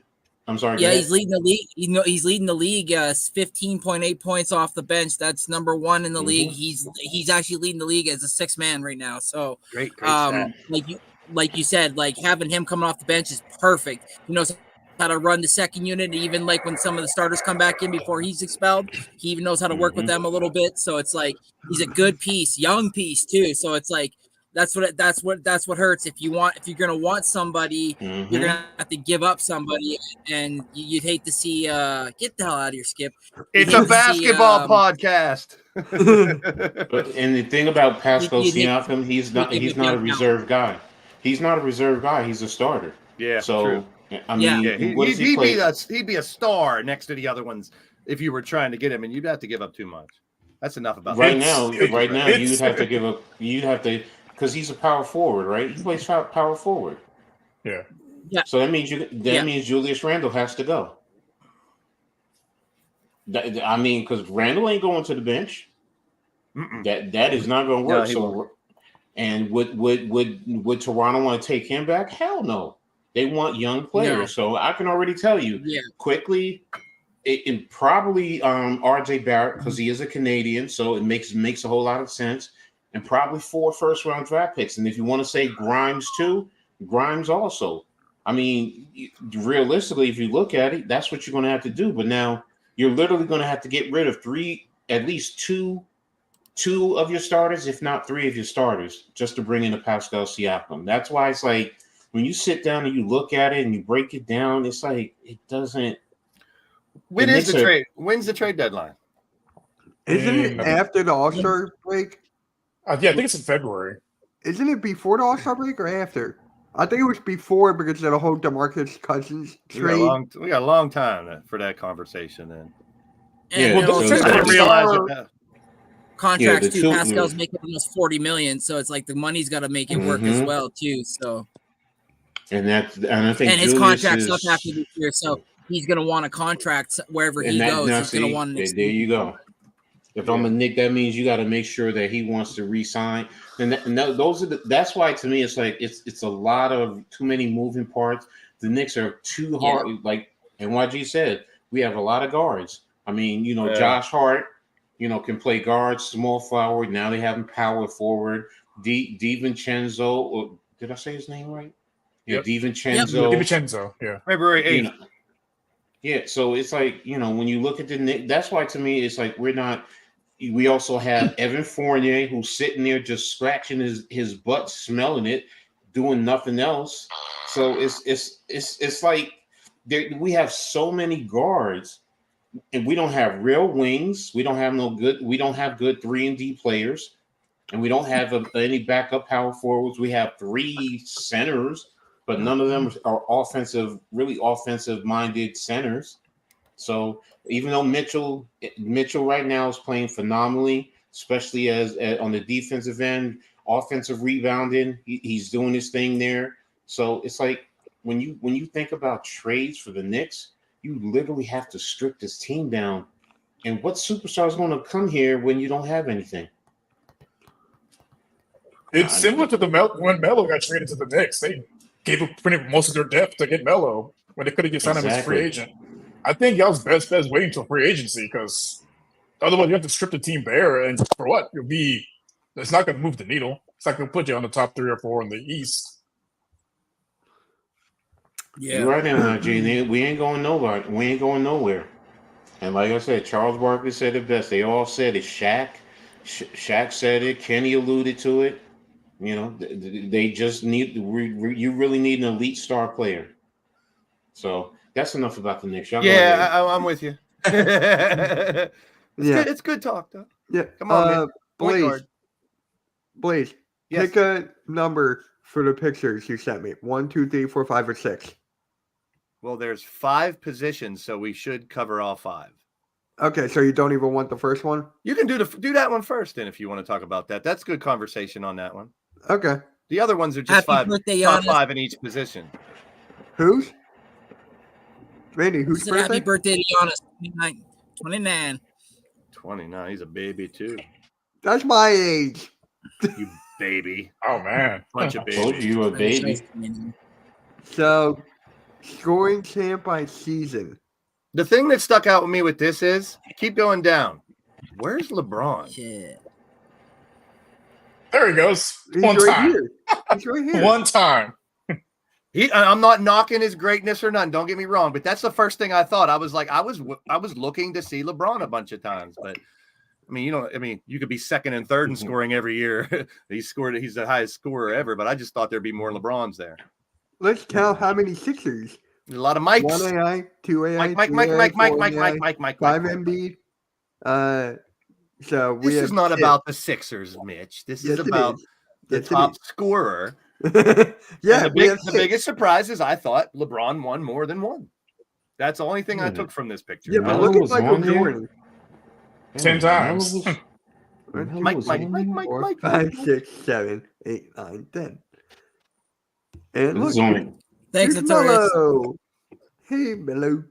Speaker 4: I'm sorry.
Speaker 5: Yeah, he's leading the league. He's leading the league. 15.8 points off the bench. That's number one in the league. He's actually leading the league as a 6th man right now. So
Speaker 3: great stat.
Speaker 5: like you said, like having him coming off the bench is perfect. He knows how to run the second unit. Even like when some of the starters come back in before he's expelled, he even knows how to work with them a little bit. So it's like he's a good piece, young piece too. So it's like that's what hurts. If you're gonna want somebody, you're gonna have to give up somebody, and you'd hate to see get the hell out of here, Skip.
Speaker 3: It's a basketball podcast.
Speaker 4: But and the thing about Pascal Siakam, he's not a reserve guy. He's not a reserve guy. He's a starter.
Speaker 3: Yeah.
Speaker 4: So
Speaker 3: true.
Speaker 4: I mean,
Speaker 3: he'd be a star next to the other ones if you were trying to get him, and you'd have to give up too much. That's enough about
Speaker 4: right now. You'd have to give up. You'd have to. Because he's a power forward, right? He plays power forward.
Speaker 6: Yeah.
Speaker 4: So that means means Julius Randle has to go. I mean, because Randle ain't going to the bench. That is not going to work. So, and would Toronto want to take him back? Hell no. They want young players. No. So I can already tell you quickly. It probably RJ Barrett, because he is a Canadian, so it makes a whole lot of sense. And probably 4 first-round draft picks. And if you want to say Grimes too, Grimes also. I mean, realistically, if you look at it, that's what you're going to have to do. But now you're literally going to have to get rid of at least two of your starters, if not 3 of your starters, just to bring in a Pascal Siakam. That's why it's like when you sit down and you look at it and you break it down, it's like it doesn't.
Speaker 3: When's the trade deadline?
Speaker 2: Isn't it after the All-Star break?
Speaker 6: Yeah, I think it's in February.
Speaker 2: Isn't it before the All-Star break or after? I think it was before because of the whole DeMarcus Cousins trade.
Speaker 3: We got a long time for that conversation then.
Speaker 5: And
Speaker 3: I didn't realize it.
Speaker 5: Contracts too. Pascal's making almost $40 million, so it's like the money's got to make it work as well too. So,
Speaker 4: and I think
Speaker 5: his contract's up after this year, so he's going to want a contract wherever he goes. He's going to want an extension.
Speaker 4: There you go. If I'm a Knick, that means you got to make sure that he wants to re-sign. That's why to me it's like it's a lot of too many moving parts. The Knicks are too hard. Like NYG said, we have a lot of guards. I mean, Josh Hart, can play guard, small forward. Now they have him power forward. DiVincenzo, or did I say his name right? Yeah, DiVincenzo.
Speaker 6: DiVincenzo, yeah.
Speaker 3: February 8th.
Speaker 4: Yeah, so it's like, when you look at the Knicks, that's why to me it's like we also have Evan Fournier who's sitting there just scratching his butt, smelling it, doing nothing else. So it's like we have so many guards, and we don't have real wings. We don't have good 3-and-D players, and we don't have any backup power forwards. We have 3 centers, but none of them are really offensive minded centers. So even though Mitchell right now is playing phenomenally, especially as on the defensive end, offensive rebounding, he's doing his thing there. So it's like when you think about trades for the Knicks, you literally have to strip this team down. And what superstar is going to come here when you don't have anything?
Speaker 6: It's similar to when Melo got traded to the Knicks. They gave up pretty much most of their depth to get Melo when they could have just signed him as a free agent. I think y'all's best bet is waiting until free agency because otherwise you have to strip the team bare, and for what? It's not going to move the needle. It's not going to put you on the top 3 or 4 in the East.
Speaker 4: Yeah, you're right, G. We ain't going nowhere. We ain't going nowhere. And like I said, Charles Barkley said it best. They all said it. Shaq said it. Kenny alluded to it. They just need. You really need an elite star player. So that's enough about the Knicks.
Speaker 3: I'm with you. It's good talk, though.
Speaker 2: Yeah,
Speaker 3: come on,
Speaker 2: Blaze.
Speaker 3: Yes.
Speaker 2: Pick a number for the pictures you sent me. 1, 2, 3, 4, 5, or 6.
Speaker 3: Well, there's 5 positions, so we should cover all 5.
Speaker 2: Okay, so you don't even want the first one?
Speaker 3: You can do that one first, then, if you want to talk about that. That's good conversation on that one.
Speaker 2: Okay.
Speaker 3: The other ones are just top 5 in each position.
Speaker 2: Whose? Randy, whose birthday?
Speaker 5: Happy birthday to Giannis. 29.
Speaker 3: 29. He's a baby, too.
Speaker 2: That's my age.
Speaker 3: You baby.
Speaker 6: Oh, man.
Speaker 3: Bunch of babies.
Speaker 4: I told you a baby.
Speaker 2: So, Scoring champ by season.
Speaker 3: The thing that stuck out with me with this is keep going down. Where's LeBron?
Speaker 5: Shit.
Speaker 6: There he goes.
Speaker 2: He's
Speaker 6: One
Speaker 2: right
Speaker 6: time.
Speaker 2: here. He's right here.
Speaker 6: One time.
Speaker 3: I'm not knocking his greatness or nothing. Don't get me wrong, but that's the first thing I thought. I was like, I was looking to see LeBron a bunch of times, but I mean, you could be second and third in scoring every year. He's the highest scorer ever, but I just thought there'd be more LeBrons there.
Speaker 2: Let's count how many Sixers.
Speaker 3: A lot of Mikes.
Speaker 2: 1 AI, 2 AI,
Speaker 3: Mike,
Speaker 2: 3 AI, 4 AI,
Speaker 3: Mike.
Speaker 2: 5 Embiid. So we
Speaker 3: This
Speaker 2: have
Speaker 3: is not
Speaker 2: 10.
Speaker 3: about the Sixers, Mitch. This
Speaker 2: Yes,
Speaker 3: is
Speaker 2: it
Speaker 3: about
Speaker 2: is.
Speaker 3: the
Speaker 2: Yes, it
Speaker 3: top
Speaker 2: is.
Speaker 3: scorer.
Speaker 2: Yeah,
Speaker 3: And the biggest surprise is I thought LeBron won more than one. That's the only thing I took from this picture.
Speaker 2: Yeah, but
Speaker 4: Melo
Speaker 2: look at
Speaker 4: was
Speaker 2: Michael
Speaker 4: on there?
Speaker 2: Jordan.
Speaker 6: 10 times.
Speaker 3: Mike.
Speaker 2: 4, 5, 6, 7, 8, 9, 10. And look,
Speaker 5: Thanks,
Speaker 2: here's
Speaker 5: Notorious.
Speaker 2: Melo. Hey, Melo.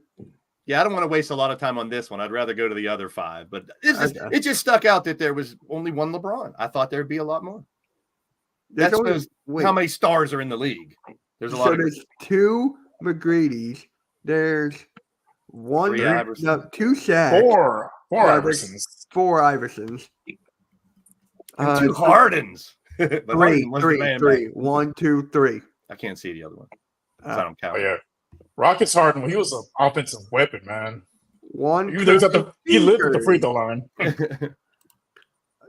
Speaker 3: Yeah, I don't want to waste a lot of time on this one. I'd rather go to the other 5. But
Speaker 2: Okay.
Speaker 3: it just stuck out that there was only one LeBron. I thought there'd be a lot more.
Speaker 2: There's
Speaker 3: That
Speaker 2: only-
Speaker 3: shows
Speaker 2: wait.
Speaker 3: how many stars are in the league. There's a lot
Speaker 2: So
Speaker 3: of
Speaker 2: there's 2 McGrady's. There's 1,
Speaker 3: 3 Iverson.
Speaker 2: no, 2 Shaq.
Speaker 6: 4
Speaker 2: Yeah, there's
Speaker 6: Iversons.
Speaker 2: 4 Iversons.
Speaker 3: and 2 Hardens. But
Speaker 2: 3,
Speaker 3: Harden was the
Speaker 2: 3,
Speaker 3: man
Speaker 2: 3.
Speaker 3: back.
Speaker 2: 1, 2, 3.
Speaker 3: I can't see the other one. 'Cause I don't count.
Speaker 6: Oh, yeah. Rockets Harden, well, he was an offensive weapon, man.
Speaker 2: 1.
Speaker 6: He lived at the free throw line.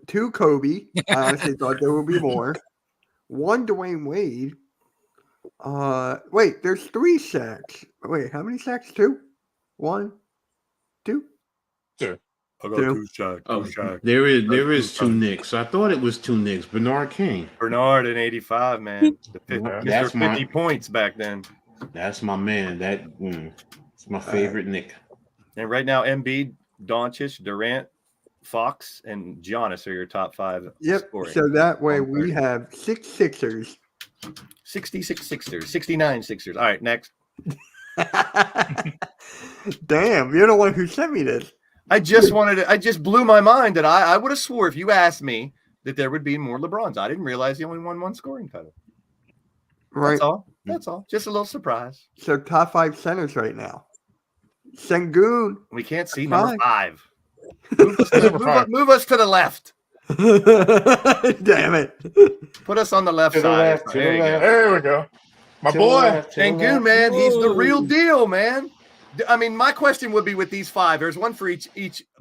Speaker 2: 2 Kobe. I honestly thought there would be more. 1 Dwayne Wade. Wait, there's 3 sacks. Wait, how many sacks? 2? 1, 2.
Speaker 3: I got
Speaker 2: 2
Speaker 3: Shaq.
Speaker 4: Oh, there is 2 Knicks. I thought it was 2 Knicks. Bernard King.
Speaker 3: Bernard in 85, man. The 50,
Speaker 6: Yeah.
Speaker 4: That's
Speaker 3: Mr. 50 points back then.
Speaker 4: That's my man. It's my favorite Knick.
Speaker 3: And right now, Embiid, Doncic, Durant, Fox, and Giannis are your top 5
Speaker 2: Yep.
Speaker 3: scoring.
Speaker 2: So that way
Speaker 3: on
Speaker 2: we
Speaker 3: 30.
Speaker 2: have 6 Sixers.
Speaker 3: 66 Sixers, 69 Sixers. All right, next.
Speaker 2: Damn, you're the one who sent me this.
Speaker 3: I just blew my mind that I would have swore if you asked me that there would be more LeBrons. I didn't realize he only won 1 scoring title.
Speaker 2: Right.
Speaker 3: That's all. That's all. Just a little surprise.
Speaker 2: So top 5 centers right now. Sengun.
Speaker 3: We can't see number 5.
Speaker 6: Number
Speaker 3: Move us to the left.
Speaker 2: Damn it.
Speaker 3: Put us on the left
Speaker 4: To the
Speaker 3: side.
Speaker 4: left, to the
Speaker 3: There you go.
Speaker 4: left.
Speaker 6: There we go. My
Speaker 4: To the
Speaker 6: boy.
Speaker 4: left, to the
Speaker 3: Sengun,
Speaker 4: left.
Speaker 3: man, he's the real
Speaker 5: Whoa.
Speaker 3: deal, man. I mean, my question would be with these 5. There's one for each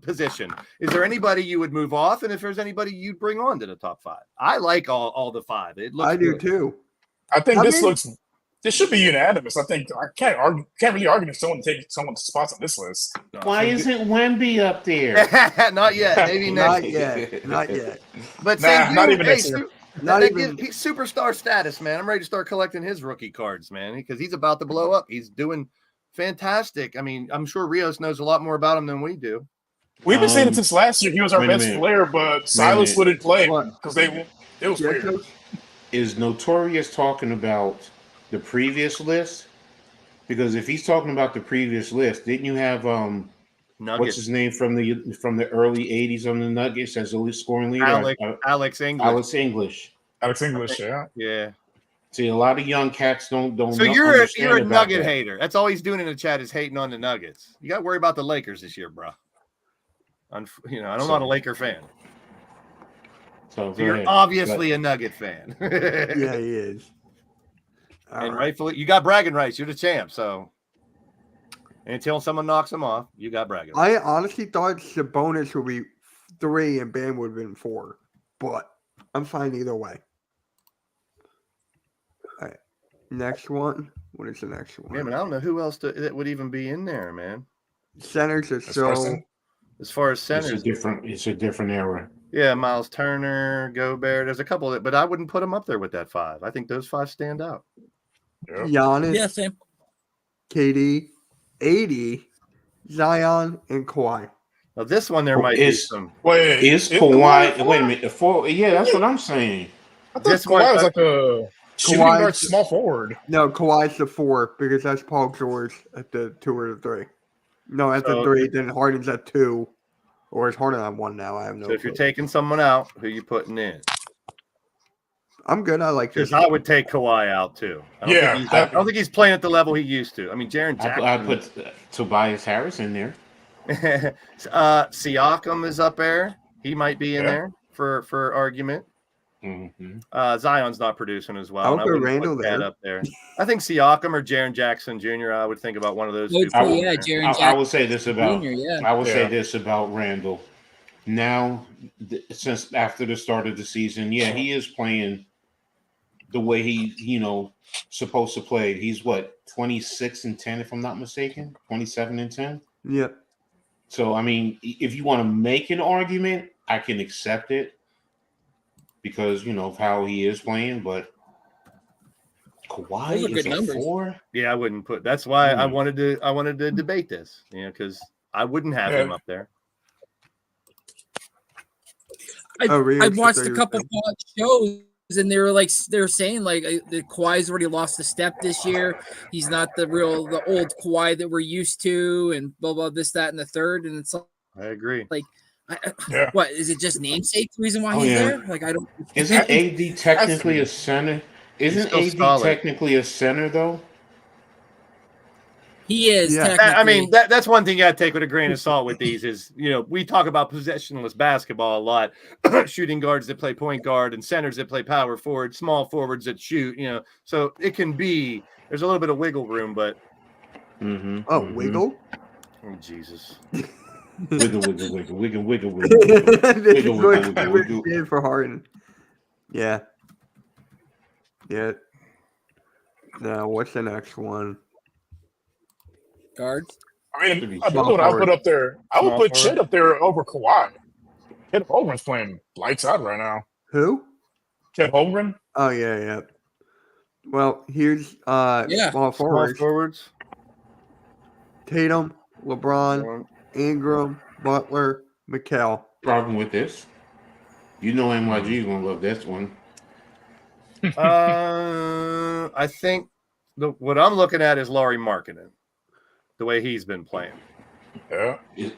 Speaker 3: position. Is there anybody you would move off, and if there's anybody you'd bring on to the top 5? I like all the 5. It looks
Speaker 2: I do
Speaker 3: good.
Speaker 2: too.
Speaker 6: I think
Speaker 2: I
Speaker 6: this
Speaker 2: mean-
Speaker 6: this should be unanimous. I think I can't really argue if someone takes someone's spots on this list.
Speaker 3: No,
Speaker 4: Why
Speaker 3: Sengun-
Speaker 4: isn't Wemby up there?
Speaker 3: Not yet. Maybe next.
Speaker 2: Not yet. Not yet.
Speaker 3: But
Speaker 6: Nah,
Speaker 3: Sengun,
Speaker 6: not even
Speaker 3: hey,
Speaker 6: next year.
Speaker 2: Not
Speaker 3: that
Speaker 2: even.
Speaker 3: he's superstar status, man. I'm ready to start collecting his rookie cards, man, because he's about to blow up. He's doing fantastic. I mean, I'm sure Rios knows a lot more about him than we do.
Speaker 6: We've been saying it since last year. He was our
Speaker 4: wait a
Speaker 6: best
Speaker 4: minute.
Speaker 6: player, but Silas
Speaker 4: minute.
Speaker 6: wouldn't play
Speaker 2: What?
Speaker 6: because it was
Speaker 2: Yeah,
Speaker 6: weird.
Speaker 2: Coach?
Speaker 4: Is Notorious talking about the previous list? Because if he's talking about the previous list, didn't you have what's
Speaker 3: Nuggets.
Speaker 4: his name from the early '80s on the Nuggets as the lead scoring leader?
Speaker 3: Alex English.
Speaker 4: Alex English.
Speaker 6: Alex English, yeah.
Speaker 3: Yeah.
Speaker 4: See, a lot of young cats don't.
Speaker 3: So you're
Speaker 4: understand
Speaker 3: a
Speaker 4: about
Speaker 3: Nugget
Speaker 4: that.
Speaker 3: hater. That's all he's doing in the chat is hating on the Nuggets. You got to worry about the Lakers this year, bro. I'm not a Laker fan.
Speaker 4: So
Speaker 3: So you're obviously a Nugget fan.
Speaker 2: Yeah, he is. All
Speaker 3: And
Speaker 2: right.
Speaker 3: rightfully, you got bragging rights. You're the champ. So until someone knocks him off, you got bragging rights.
Speaker 2: I honestly thought Sabonis would be 3 and Bam would have been 4, but I'm fine either way. All right. Next one. What is the next one?
Speaker 3: Yeah, man, I don't know who else that would even be in there, man.
Speaker 2: Centers are
Speaker 6: As far as
Speaker 2: so.
Speaker 6: cen-
Speaker 3: As far as
Speaker 4: It's
Speaker 3: centers,
Speaker 4: a different era.
Speaker 3: yeah, Miles Turner, Gobert. There's a couple of it, but I wouldn't put them up there with that 5. I think those 5 stand out.
Speaker 6: yeah.
Speaker 2: Giannis,
Speaker 5: Yeah, same.
Speaker 2: KD, 80, Zion, and Kawhi.
Speaker 3: Now this one there might be
Speaker 4: Is-
Speaker 3: some.
Speaker 6: Wait,
Speaker 4: Is
Speaker 6: is
Speaker 4: Kawhi?
Speaker 6: four?
Speaker 4: Wait a minute. Yeah, that's what I'm saying.
Speaker 6: I thought
Speaker 3: This
Speaker 6: Kawhi
Speaker 3: one-
Speaker 6: was like a shooting
Speaker 2: Kawhi-
Speaker 6: guard, small forward.
Speaker 2: No, Kawhi's the 4 because that's Paul George at the 2 or the 3. No, at
Speaker 3: So-
Speaker 2: the 3. Then Harden's at 2, or is Harden at 1 now? I have no.
Speaker 3: So if you're
Speaker 2: clue.
Speaker 3: taking someone out, who you putting in?
Speaker 2: I'm good. I like this.
Speaker 3: Because I would take Kawhi out too. I don't think he's playing at the level he used to. I mean, Jaren Jackson.
Speaker 4: I put Tobias Harris in there.
Speaker 3: Siakam is up there. He might be in there for argument.
Speaker 4: Mm-hmm.
Speaker 3: Zion's not producing as well.
Speaker 2: I'll put Randall
Speaker 3: there. Up there. I think Siakam or Jaren Jackson Jr. I would think about one of those two.
Speaker 5: Jaren Jackson.
Speaker 4: I will say this about
Speaker 5: Jr.,
Speaker 4: I will say this about Randall. Now, since after the start of the season, he is playing the way he supposed to play. He's what, 26-10 if I'm not mistaken, 27-10.
Speaker 2: Yep.
Speaker 4: So I mean, if you want to make an argument, I can accept it because of how he is playing. But Kawhi is a 4.
Speaker 3: Yeah, I wouldn't put. That's why I wanted to debate this. Because I wouldn't have him up there.
Speaker 5: I watched a couple shows and they're saying the Kawhi's already lost a step this year. He's not the old Kawhi that we're used to, and blah blah this, that, and the third. And it's
Speaker 3: I agree.
Speaker 5: What is it? Just namesake reason why he's there? I don't.
Speaker 4: Isn't AD technically a center? Isn't AD technically a center though?
Speaker 5: He is.
Speaker 3: Yeah. I mean, that's one thing you got to take with a grain of salt with these is, we talk about possessionless basketball a lot, shooting guards that play point guard and centers that play power forward, small forwards that shoot, so it can be, there's a little bit of wiggle room, but.
Speaker 2: Wiggle?
Speaker 3: Oh, Jesus.
Speaker 4: Wiggle.
Speaker 2: This is my favorite game for Harden. Yeah. Yeah. Now, what's the next one?
Speaker 5: Guards.
Speaker 6: I mean, I don't know what I would put up there. I would put Chet up there over Kawhi. Chet Holmgren's playing lights out right now.
Speaker 2: Who?
Speaker 6: Chet Holmgren.
Speaker 2: Oh yeah. Well, here's small forwards. Tatum, LeBron, Ingram, Butler, Mikal.
Speaker 4: Problem with this? NYG is gonna love this one.
Speaker 3: I think what I'm looking at is Lauri Markkanen. The way he's been playing.
Speaker 6: Yeah.
Speaker 2: I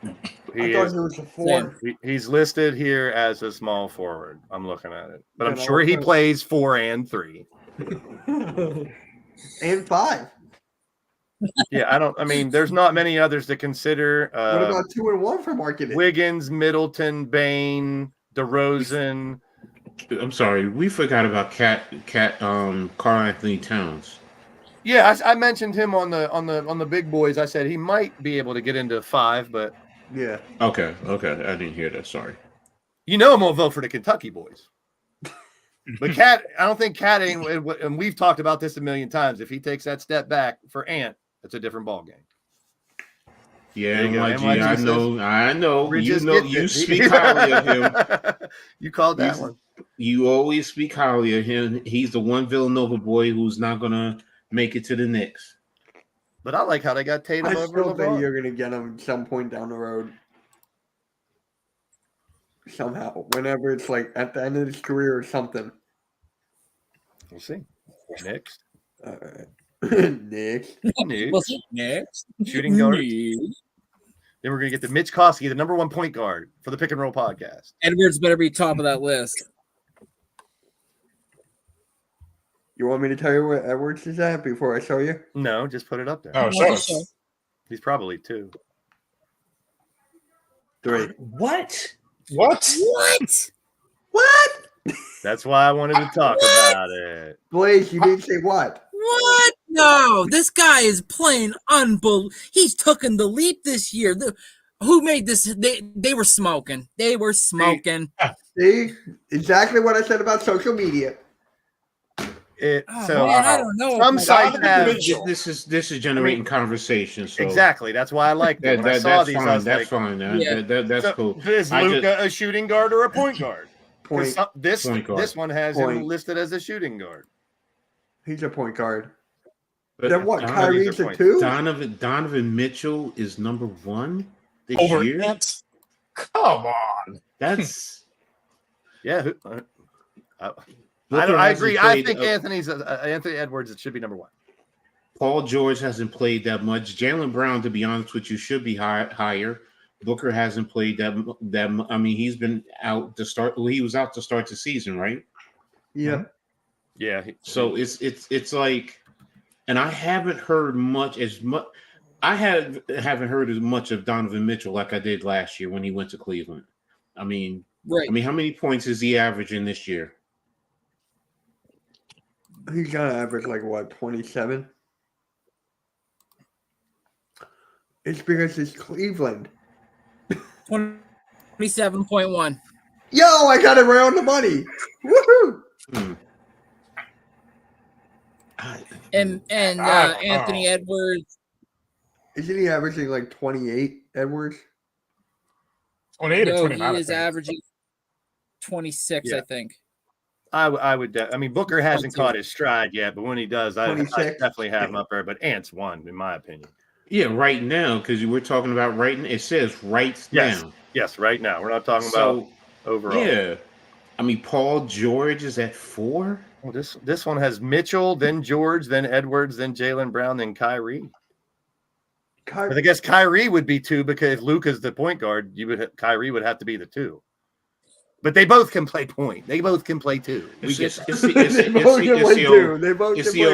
Speaker 2: thought he was a 4.
Speaker 3: He's listed here as a small forward. I'm looking at it. But I'm sure he plays 4 and 3.
Speaker 2: And 5.
Speaker 3: Yeah, there's not many others to consider.
Speaker 2: What about 2 and 1 for Markkanen?
Speaker 3: Wiggins, Middleton, Bane, DeRozan.
Speaker 4: I'm sorry, we forgot about Karl Anthony Towns.
Speaker 3: Yeah, I mentioned him on the big boys. I said he might be able to get into 5, but
Speaker 2: yeah.
Speaker 4: Okay, I didn't hear that. Sorry.
Speaker 3: I'm gonna vote for the Kentucky boys. But Cat, I don't think Cat, and we've talked about this a million times. If he takes that step back for Ant, it's a different ball game.
Speaker 4: Yeah, NYG, I know. You speak highly of him.
Speaker 3: You called that one.
Speaker 4: You always speak highly of him. He's the one Villanova boy who's not gonna make it to the Knicks.
Speaker 3: But I like how they got Tatum over
Speaker 2: still
Speaker 3: LeBron.
Speaker 2: think you're going to get him some point down the road. Somehow. Whenever it's at the end of his career or something.
Speaker 3: We'll see. Next.
Speaker 2: All right. Next.
Speaker 5: We'll see. Next.
Speaker 3: Shooting guard. Then we're going to get to Mitch Koski, the number 1 point guard for the Pick and Roll podcast.
Speaker 5: Edwards better be top of that list.
Speaker 2: You want me to tell you where Edwards is at before I show you?
Speaker 3: No, just put it up there.
Speaker 6: Oh, sure.
Speaker 3: He's probably 2.
Speaker 2: 3.
Speaker 4: What?
Speaker 3: That's why I wanted to talk about it.
Speaker 2: Blaze, you didn't say what?
Speaker 5: What? No, this guy is playing unbelievable. He's taken the leap this year. Who made this? They were smoking. They were smoking.
Speaker 2: See? Exactly what I said about social media.
Speaker 5: I don't know.
Speaker 3: Some sites have
Speaker 4: this is generating conversation. So
Speaker 3: exactly. That's why I like that. When I saw these, I was
Speaker 4: that's fine. That's cool.
Speaker 3: Is Luka a shooting guard or a point guard?
Speaker 2: Point
Speaker 3: guard. This one has him listed as a shooting guard.
Speaker 2: He's a point guard.
Speaker 4: But
Speaker 2: then what? Kyrie's a 2?
Speaker 4: Donovan Mitchell is number 1 this
Speaker 6: over
Speaker 4: year.
Speaker 6: Ant? Come on.
Speaker 4: That's
Speaker 3: yeah. I agree. I think Anthony Edwards should be number 1.
Speaker 4: Paul George hasn't played that much. Jaylen Brown, to be honest with you, should be higher. Booker hasn't played that. I mean, he's been out to start. Well, he was out to start the season, right?
Speaker 2: Yeah.
Speaker 3: Yeah.
Speaker 4: So it's like, and I haven't heard much. I haven't heard as much of Donovan Mitchell like I did last year when he went to Cleveland. I mean, how many points is he averaging this year?
Speaker 2: He's got to average like what, 27? It's because it's Cleveland.
Speaker 5: 27.1.
Speaker 2: Yo, I got it right on the money. Woohoo!
Speaker 5: And Anthony Edwards.
Speaker 2: Isn't he averaging like 28, Edwards?
Speaker 6: 28 or
Speaker 5: No,
Speaker 6: 29.
Speaker 5: he is averaging 26, I think.
Speaker 3: I would. I mean, Booker hasn't caught his stride yet, but when he does, I definitely have him up there. But Ant's won, in my opinion.
Speaker 4: Yeah, right now, because we're talking about right now. It says right now.
Speaker 3: Yes, right now. We're not talking about overall.
Speaker 4: Yeah. I mean, Paul George is at 4.
Speaker 3: Well, this one has Mitchell, then George, then Edwards, then Jaylen Brown, then Kyrie. But I guess Kyrie would be 2 because if Luka's the point guard, Kyrie would have to be the 2. But they both can play point. They both can play 2. It's
Speaker 4: the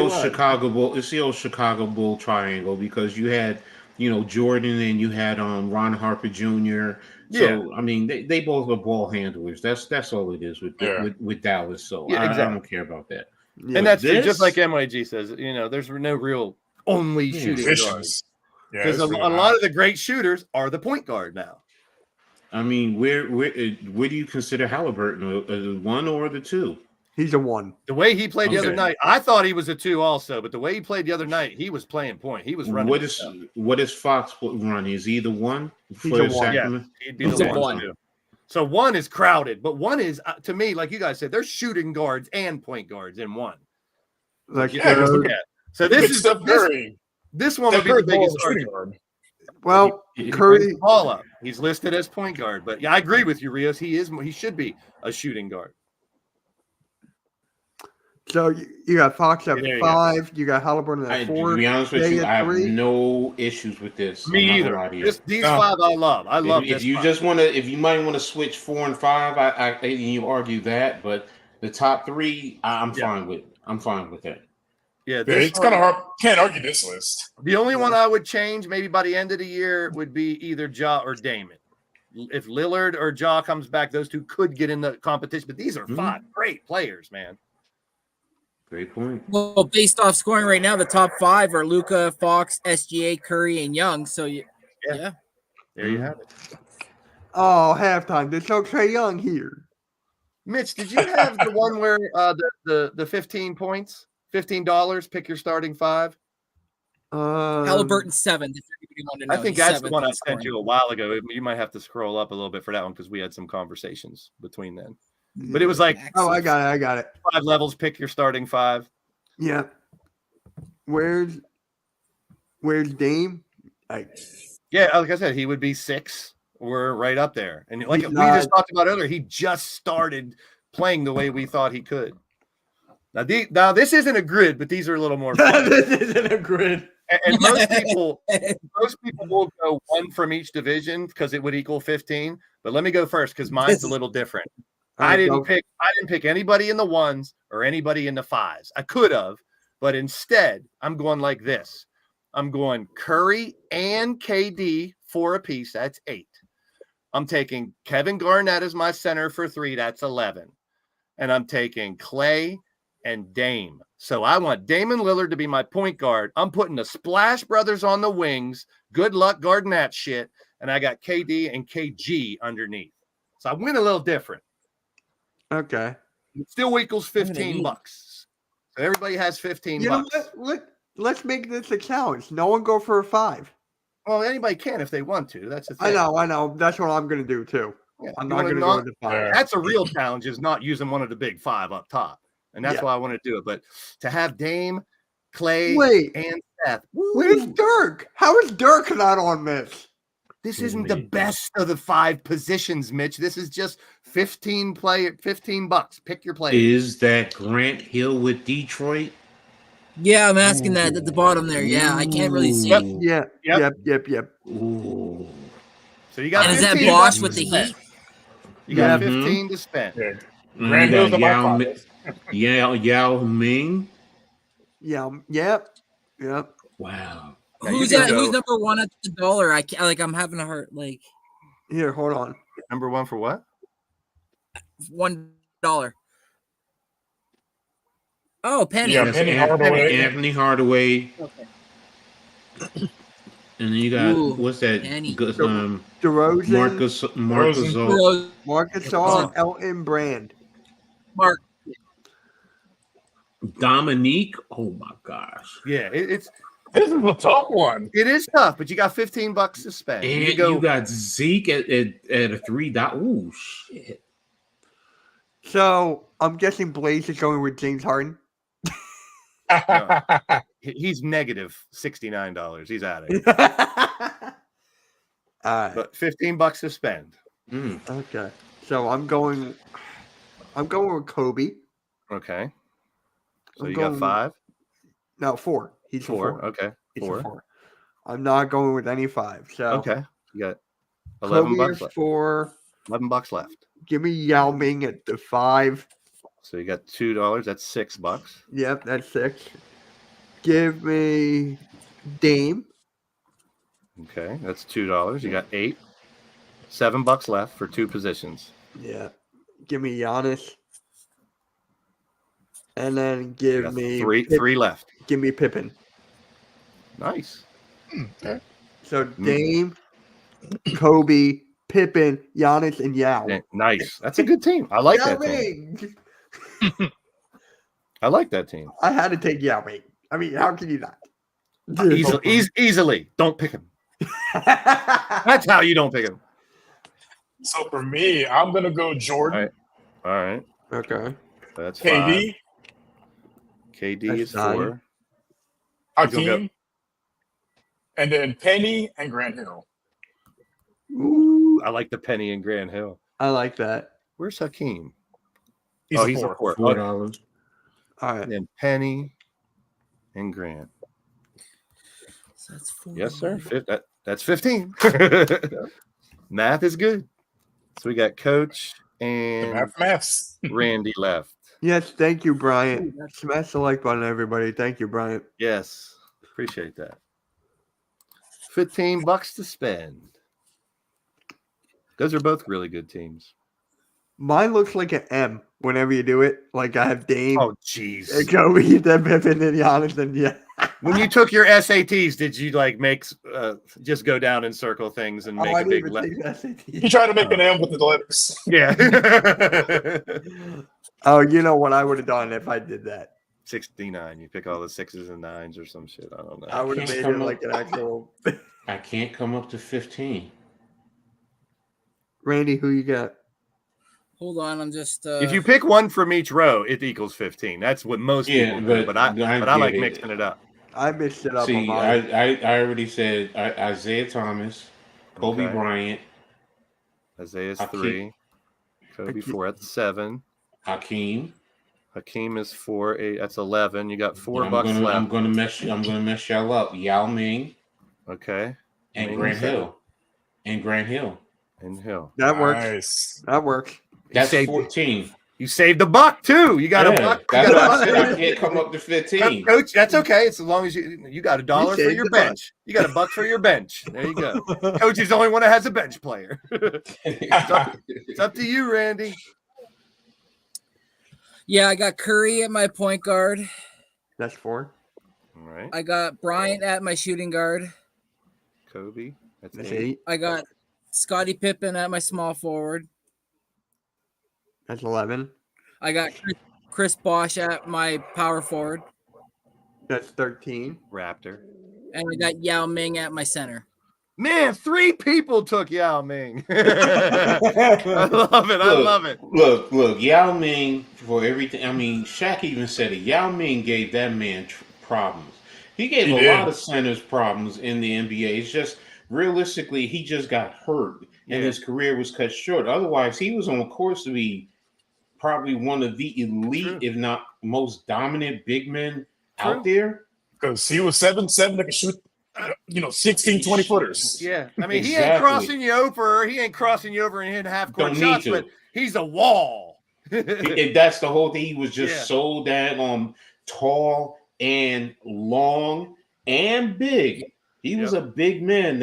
Speaker 4: old Chicago Bull triangle because you had, Jordan and you had Ron Harper Jr. So I mean, they both are ball handlers. That's all it is with Dallas. So I don't care about that.
Speaker 3: Yeah. And that's just like MYG says. There's no real only shooting guards because a lot of the great shooters are the point guard now.
Speaker 4: I mean, where do you consider Halliburton, the 1 or the 2?
Speaker 2: He's a 1.
Speaker 3: The way he played the other night, I thought he was a 2 also, but the way he played the other night, he was playing point. He was running.
Speaker 4: What is Fox running? Is he the 1?
Speaker 2: He's a 1.
Speaker 3: Yeah, he'd be the 1. So 1 is crowded, but 1 is to me, like you guys said, they're shooting guards and point guards in 1.
Speaker 2: Like
Speaker 3: So this one would be the biggest argument.
Speaker 2: Well, Curry
Speaker 3: all up. He's listed as point guard, but I agree with you, Rios. He should be a shooting guard.
Speaker 2: So you got Fox at 5. You got Halliburton at 4.
Speaker 4: To be honest with you, I have no issues with this.
Speaker 3: Me either. These 5 I love. I love.
Speaker 4: If you might want to switch 4 and 5, you argue that, but the top 3, I'm fine with. I'm fine with that.
Speaker 6: Yeah, it's kind of hard. Can't argue this list.
Speaker 3: The only one I would change, maybe by the end of the year, would be either Ja or Damon. If Lillard or Ja comes back, those 2 could get in the competition. But these are 5 great players, man.
Speaker 4: Great point.
Speaker 5: Well, based off scoring right now, the top 5 are Luka, Fox, SGA, Curry, and Young. So yeah.
Speaker 3: There you have it.
Speaker 2: Oh, halftime. There's no Trae Young here.
Speaker 3: Mitch, did you have the one where the 15 points? $15, pick your starting 5.
Speaker 5: Halliburton 7. If anybody wanted to know.
Speaker 3: I think that's the one I sent you a while ago. You might have to scroll up a little bit for that one because we had some conversations between then. But it was like,
Speaker 2: I got it.
Speaker 3: 5 levels. Pick your starting 5.
Speaker 2: Yeah. Where's Dame?
Speaker 3: Yeah, like I said, he would be 6. We're right up there, and like we just talked about earlier, he just started playing the way we thought he could. Now this isn't a grid, but these are a little more fun.
Speaker 2: This isn't a grid.
Speaker 3: And most people will go 1 from each division because it would equal 15. But let me go first because mine's a little different. I didn't pick anybody in the 1s or anybody in the 5s. I could have, but instead I'm going like this. I'm going Curry and KD 4 apiece. That's 8. I'm taking Kevin Garnett as my center for 3. That's 11. And I'm taking Clay and Dame. So I want Damian Lillard to be my point guard. I'm putting the Splash Brothers on the wings. Good luck guarding that shit. And I got KD and KG underneath. So I went a little different.
Speaker 2: Okay.
Speaker 3: It still equals $15. So everybody has $15.
Speaker 2: You know what? Let's make this a challenge. No one go for a 5.
Speaker 3: Well, anybody can if they want to. That's the thing.
Speaker 2: I know. That's what I'm going to do too.
Speaker 3: Yeah,
Speaker 2: I'm not going to go with the 5.
Speaker 3: That's a real challenge, is not using one of the big 5 up top. And that's why I want to do it. But to have Dame, Clay, and Seth.
Speaker 2: Where's Dirk? How is Dirk not on this?
Speaker 3: This isn't the best of the 5 positions, Mitch. This is just $15. Pick your player.
Speaker 4: Is that Grant Hill with Detroit?
Speaker 5: Yeah, I'm asking that at the bottom there. Yeah, I can't really see.
Speaker 2: Yep.
Speaker 4: Ooh.
Speaker 3: So you got.
Speaker 5: And is that Bosch with the Heat?
Speaker 3: You got 15 to spend.
Speaker 6: Grant Hill's
Speaker 4: Yao Ming.
Speaker 2: Yeah. Yep.
Speaker 4: Wow.
Speaker 3: Yeah, you
Speaker 5: Who's
Speaker 3: can
Speaker 5: that? Who's
Speaker 3: go-
Speaker 5: number one at the dollar? I can't, like I'm having a heart like
Speaker 2: Here, hold on.
Speaker 3: Number one for what?
Speaker 5: $1. Oh, Penny.
Speaker 6: Yeah,
Speaker 4: That's
Speaker 6: Penny Hardaway.
Speaker 4: Anthony Hardaway.
Speaker 5: Okay.
Speaker 4: And then you got
Speaker 5: Ooh,
Speaker 4: what's that?
Speaker 5: Penny.
Speaker 2: DeRozan,
Speaker 4: Marcus
Speaker 6: DeRozan.
Speaker 2: Marcus
Speaker 5: Oh.
Speaker 2: Elton Brand.
Speaker 5: Mark.
Speaker 4: Dominique. Oh my gosh.
Speaker 3: Yeah,
Speaker 6: This is a tough one.
Speaker 3: it is tough, but you got $15 to spend.
Speaker 4: And
Speaker 3: You go.
Speaker 4: you got Zeke at a $3. Ooh, shit.
Speaker 2: So I'm guessing Blaze is going with James Harden.
Speaker 3: He's negative $69. He's out of it.
Speaker 2: All right.
Speaker 3: But $15 to spend.
Speaker 4: Mm.
Speaker 2: Okay. So I'm going with Kobe.
Speaker 3: Okay. So
Speaker 2: I'm
Speaker 3: you got
Speaker 2: going-
Speaker 3: 5?
Speaker 2: No, 4. He's
Speaker 3: 4.
Speaker 2: four.
Speaker 3: Okay.
Speaker 2: He's
Speaker 3: 4.
Speaker 2: 4. I'm not going with any 5. So
Speaker 3: Okay. You got $11
Speaker 2: Kobe is
Speaker 3: left.
Speaker 2: 4.
Speaker 3: $11 left.
Speaker 2: Give me Yao Ming at the 5.
Speaker 3: So you got $2. That's $6.
Speaker 2: Yep, that's 6. Give me Dame.
Speaker 3: Okay, that's $2. You got 8. $7 left for 2 positions.
Speaker 2: Yeah. Give me Giannis. And then
Speaker 3: You
Speaker 2: give
Speaker 3: got
Speaker 2: me
Speaker 3: three left.
Speaker 2: Give me Pippen.
Speaker 3: Nice.
Speaker 6: Okay.
Speaker 2: So Dame, Kobe, Pippen, Giannis, and Yao.
Speaker 3: Yeah, nice. That's a good team. I like
Speaker 2: Yao
Speaker 3: that team.
Speaker 2: Ming.
Speaker 3: I like that team.
Speaker 2: I had to take Yao Ming. I mean, how can you not?
Speaker 3: Easily. Don't pick him. That's how you don't pick him.
Speaker 6: So for me, I'm gonna go Jordan,
Speaker 3: All right.
Speaker 2: Okay.
Speaker 3: That's 5.
Speaker 6: KD,
Speaker 3: KD
Speaker 2: That's
Speaker 3: is
Speaker 2: 9.
Speaker 3: 4.
Speaker 6: Hakeem, and then Penny and Grant Hill.
Speaker 3: Ooh, I like the Penny and Grand Hill.
Speaker 2: I like that.
Speaker 3: Where's Hakeem?
Speaker 6: He's
Speaker 3: He's
Speaker 6: a
Speaker 3: a
Speaker 6: 4.
Speaker 3: four.
Speaker 4: $4.
Speaker 2: All right.
Speaker 3: And then Penny and Grant.
Speaker 5: So that's 4.
Speaker 3: Yes, sir. That's 15. Math is good. So we got Coach and
Speaker 6: Maths.
Speaker 3: Randy left.
Speaker 2: Yes, thank you, Bryant. Smash the like button, everybody. Thank you, Bryant.
Speaker 3: Yes. Appreciate that. $15 to spend. Those are both really good teams.
Speaker 2: Mine looks like an M whenever you do it. Like I have Dame,
Speaker 3: Oh, jeez.
Speaker 2: Kobe, then Pippen, and Giannis, and yeah.
Speaker 3: When you took your SATs, did you like make just go down and circle things and make
Speaker 2: I
Speaker 3: a
Speaker 2: didn't
Speaker 3: big
Speaker 2: even take the
Speaker 6: He
Speaker 2: SAT.
Speaker 6: tried to make an M with the letters.
Speaker 3: Yeah.
Speaker 2: Oh, you know what I would have done if I did that?
Speaker 3: 69. You pick all the 6s and 9s or some shit. I don't know.
Speaker 2: I would have
Speaker 4: Can't
Speaker 2: made it
Speaker 4: come up-
Speaker 2: like an actual.
Speaker 4: I can't come up to 15.
Speaker 2: Randy, who you got?
Speaker 5: Hold on, I'm just.
Speaker 3: If you pick one from each row, it equals 15. That's what most people do. But I like
Speaker 4: get it.
Speaker 3: mixing it up.
Speaker 2: I mixed it up on
Speaker 4: See,
Speaker 2: mine.
Speaker 4: I already said Isaiah Thomas, Kobe
Speaker 3: Okay.
Speaker 4: Bryant,
Speaker 3: Isaiah's
Speaker 4: Hakeem.
Speaker 3: 3. Kobe 4. That's 7.
Speaker 4: Hakeem.
Speaker 3: Hakeem is 4. 8. That's 11. You got $4
Speaker 4: I'm gonna,
Speaker 3: left.
Speaker 4: I'm gonna mess y'all up. Yao Ming
Speaker 3: Okay.
Speaker 4: and
Speaker 3: Ming
Speaker 4: Grant
Speaker 3: said-
Speaker 4: Hill. And Grant Hill.
Speaker 3: And Hill.
Speaker 2: That works.
Speaker 6: Nice.
Speaker 2: That works.
Speaker 4: That's
Speaker 3: saved-
Speaker 4: 14.
Speaker 3: You saved $1 too. You got
Speaker 4: Yeah,
Speaker 3: a buck.
Speaker 4: that's
Speaker 3: You
Speaker 4: what
Speaker 3: got
Speaker 4: I
Speaker 3: a
Speaker 4: said. I
Speaker 3: buck.
Speaker 4: can't come up to 15.
Speaker 3: Coach, that's okay. It's as long as you got $1 for
Speaker 2: saved
Speaker 3: your
Speaker 2: the buck.
Speaker 3: bench. You got $1 for your bench. There you go. Coach is the only one that has a bench player. It's up to you, Randy.
Speaker 5: Yeah, I got Curry at my point guard.
Speaker 2: That's 4.
Speaker 3: All right.
Speaker 5: I got Bryant at my shooting guard.
Speaker 3: Kobe. That's
Speaker 2: That's
Speaker 3: 8.
Speaker 2: 8.
Speaker 5: I got Scottie Pippen at my small forward.
Speaker 2: That's 11.
Speaker 5: I got Chris Bosh at my power forward.
Speaker 2: That's 13.
Speaker 3: Raptor.
Speaker 5: And I got Yao Ming at my center.
Speaker 3: Man, 3 people took Yao Ming. I love it. I love it.
Speaker 4: Look, Yao Ming for everything. I mean, Shaq even said it. Yao Ming gave that man problems. He gave
Speaker 6: He
Speaker 4: a
Speaker 6: did.
Speaker 4: lot of centers problems in the NBA. It's just realistically, he just got hurt and his career was cut short. Otherwise, he was on course to be probably one of the elite,
Speaker 3: True.
Speaker 4: if not most dominant big men
Speaker 3: True.
Speaker 4: out there.
Speaker 6: Because he was 7'7" that could shoot, 16, 20 footers.
Speaker 3: Yeah. I mean, he
Speaker 4: Exactly.
Speaker 3: ain't crossing you over. He ain't crossing you over and hitting half court
Speaker 4: Don't need
Speaker 3: shots,
Speaker 4: to.
Speaker 3: but he's a wall.
Speaker 4: That's the whole thing. He was just
Speaker 3: Yeah.
Speaker 4: so damn tall and long and big. He was a big man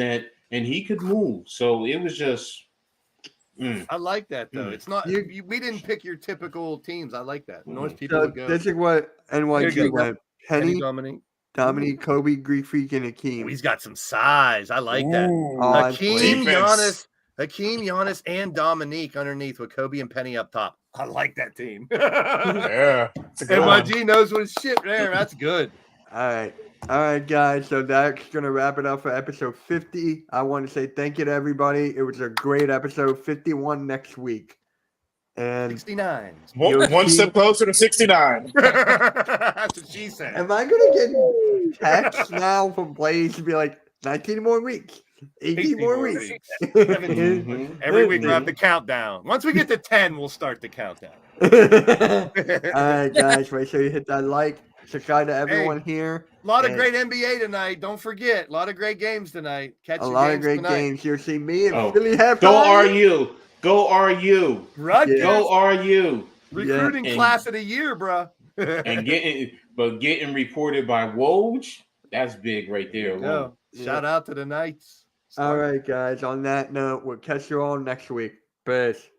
Speaker 4: and he could move. So it was just.
Speaker 3: I like that though. It's not we didn't pick your typical teams. I like that. North people
Speaker 2: So
Speaker 3: would go.
Speaker 2: this is what NYG went. Penny, Dominique, Kobe, Greek Freak, and Hakeem.
Speaker 3: He's got some size. I like that. Hakeem, Giannis, and Dominique underneath with Kobe and Penny up top. I like that team.
Speaker 6: Yeah. It's a good one.
Speaker 3: NYG knows what his shit there. That's good.
Speaker 2: All right, guys. So that's gonna wrap it up for episode 50. I want to say thank you to everybody. It was a great episode. 51 next week. And
Speaker 3: 69.
Speaker 6: One step closer to 69.
Speaker 3: That's what she said.
Speaker 2: Am I gonna get texts now from Blaze to be like 19 more weeks, 18 more weeks?
Speaker 3: Every week we have the countdown. Once we get to 10, we'll start the countdown.
Speaker 2: All right, guys. Make sure you hit that like. Subscribe to everyone here.
Speaker 3: A lot of great NBA tonight. Don't forget. A lot of great games tonight. Catch
Speaker 2: a lot of great games. You'll see me and Philly halftime.
Speaker 4: Go RU.
Speaker 3: Rutgers.
Speaker 4: Go RU.
Speaker 3: Recruiting class of the year, bro.
Speaker 4: and getting reported by Woj. That's big right there.
Speaker 3: Go. Shout out to the Knights.
Speaker 2: All right, guys. On that note, we'll catch you all next week. Peace.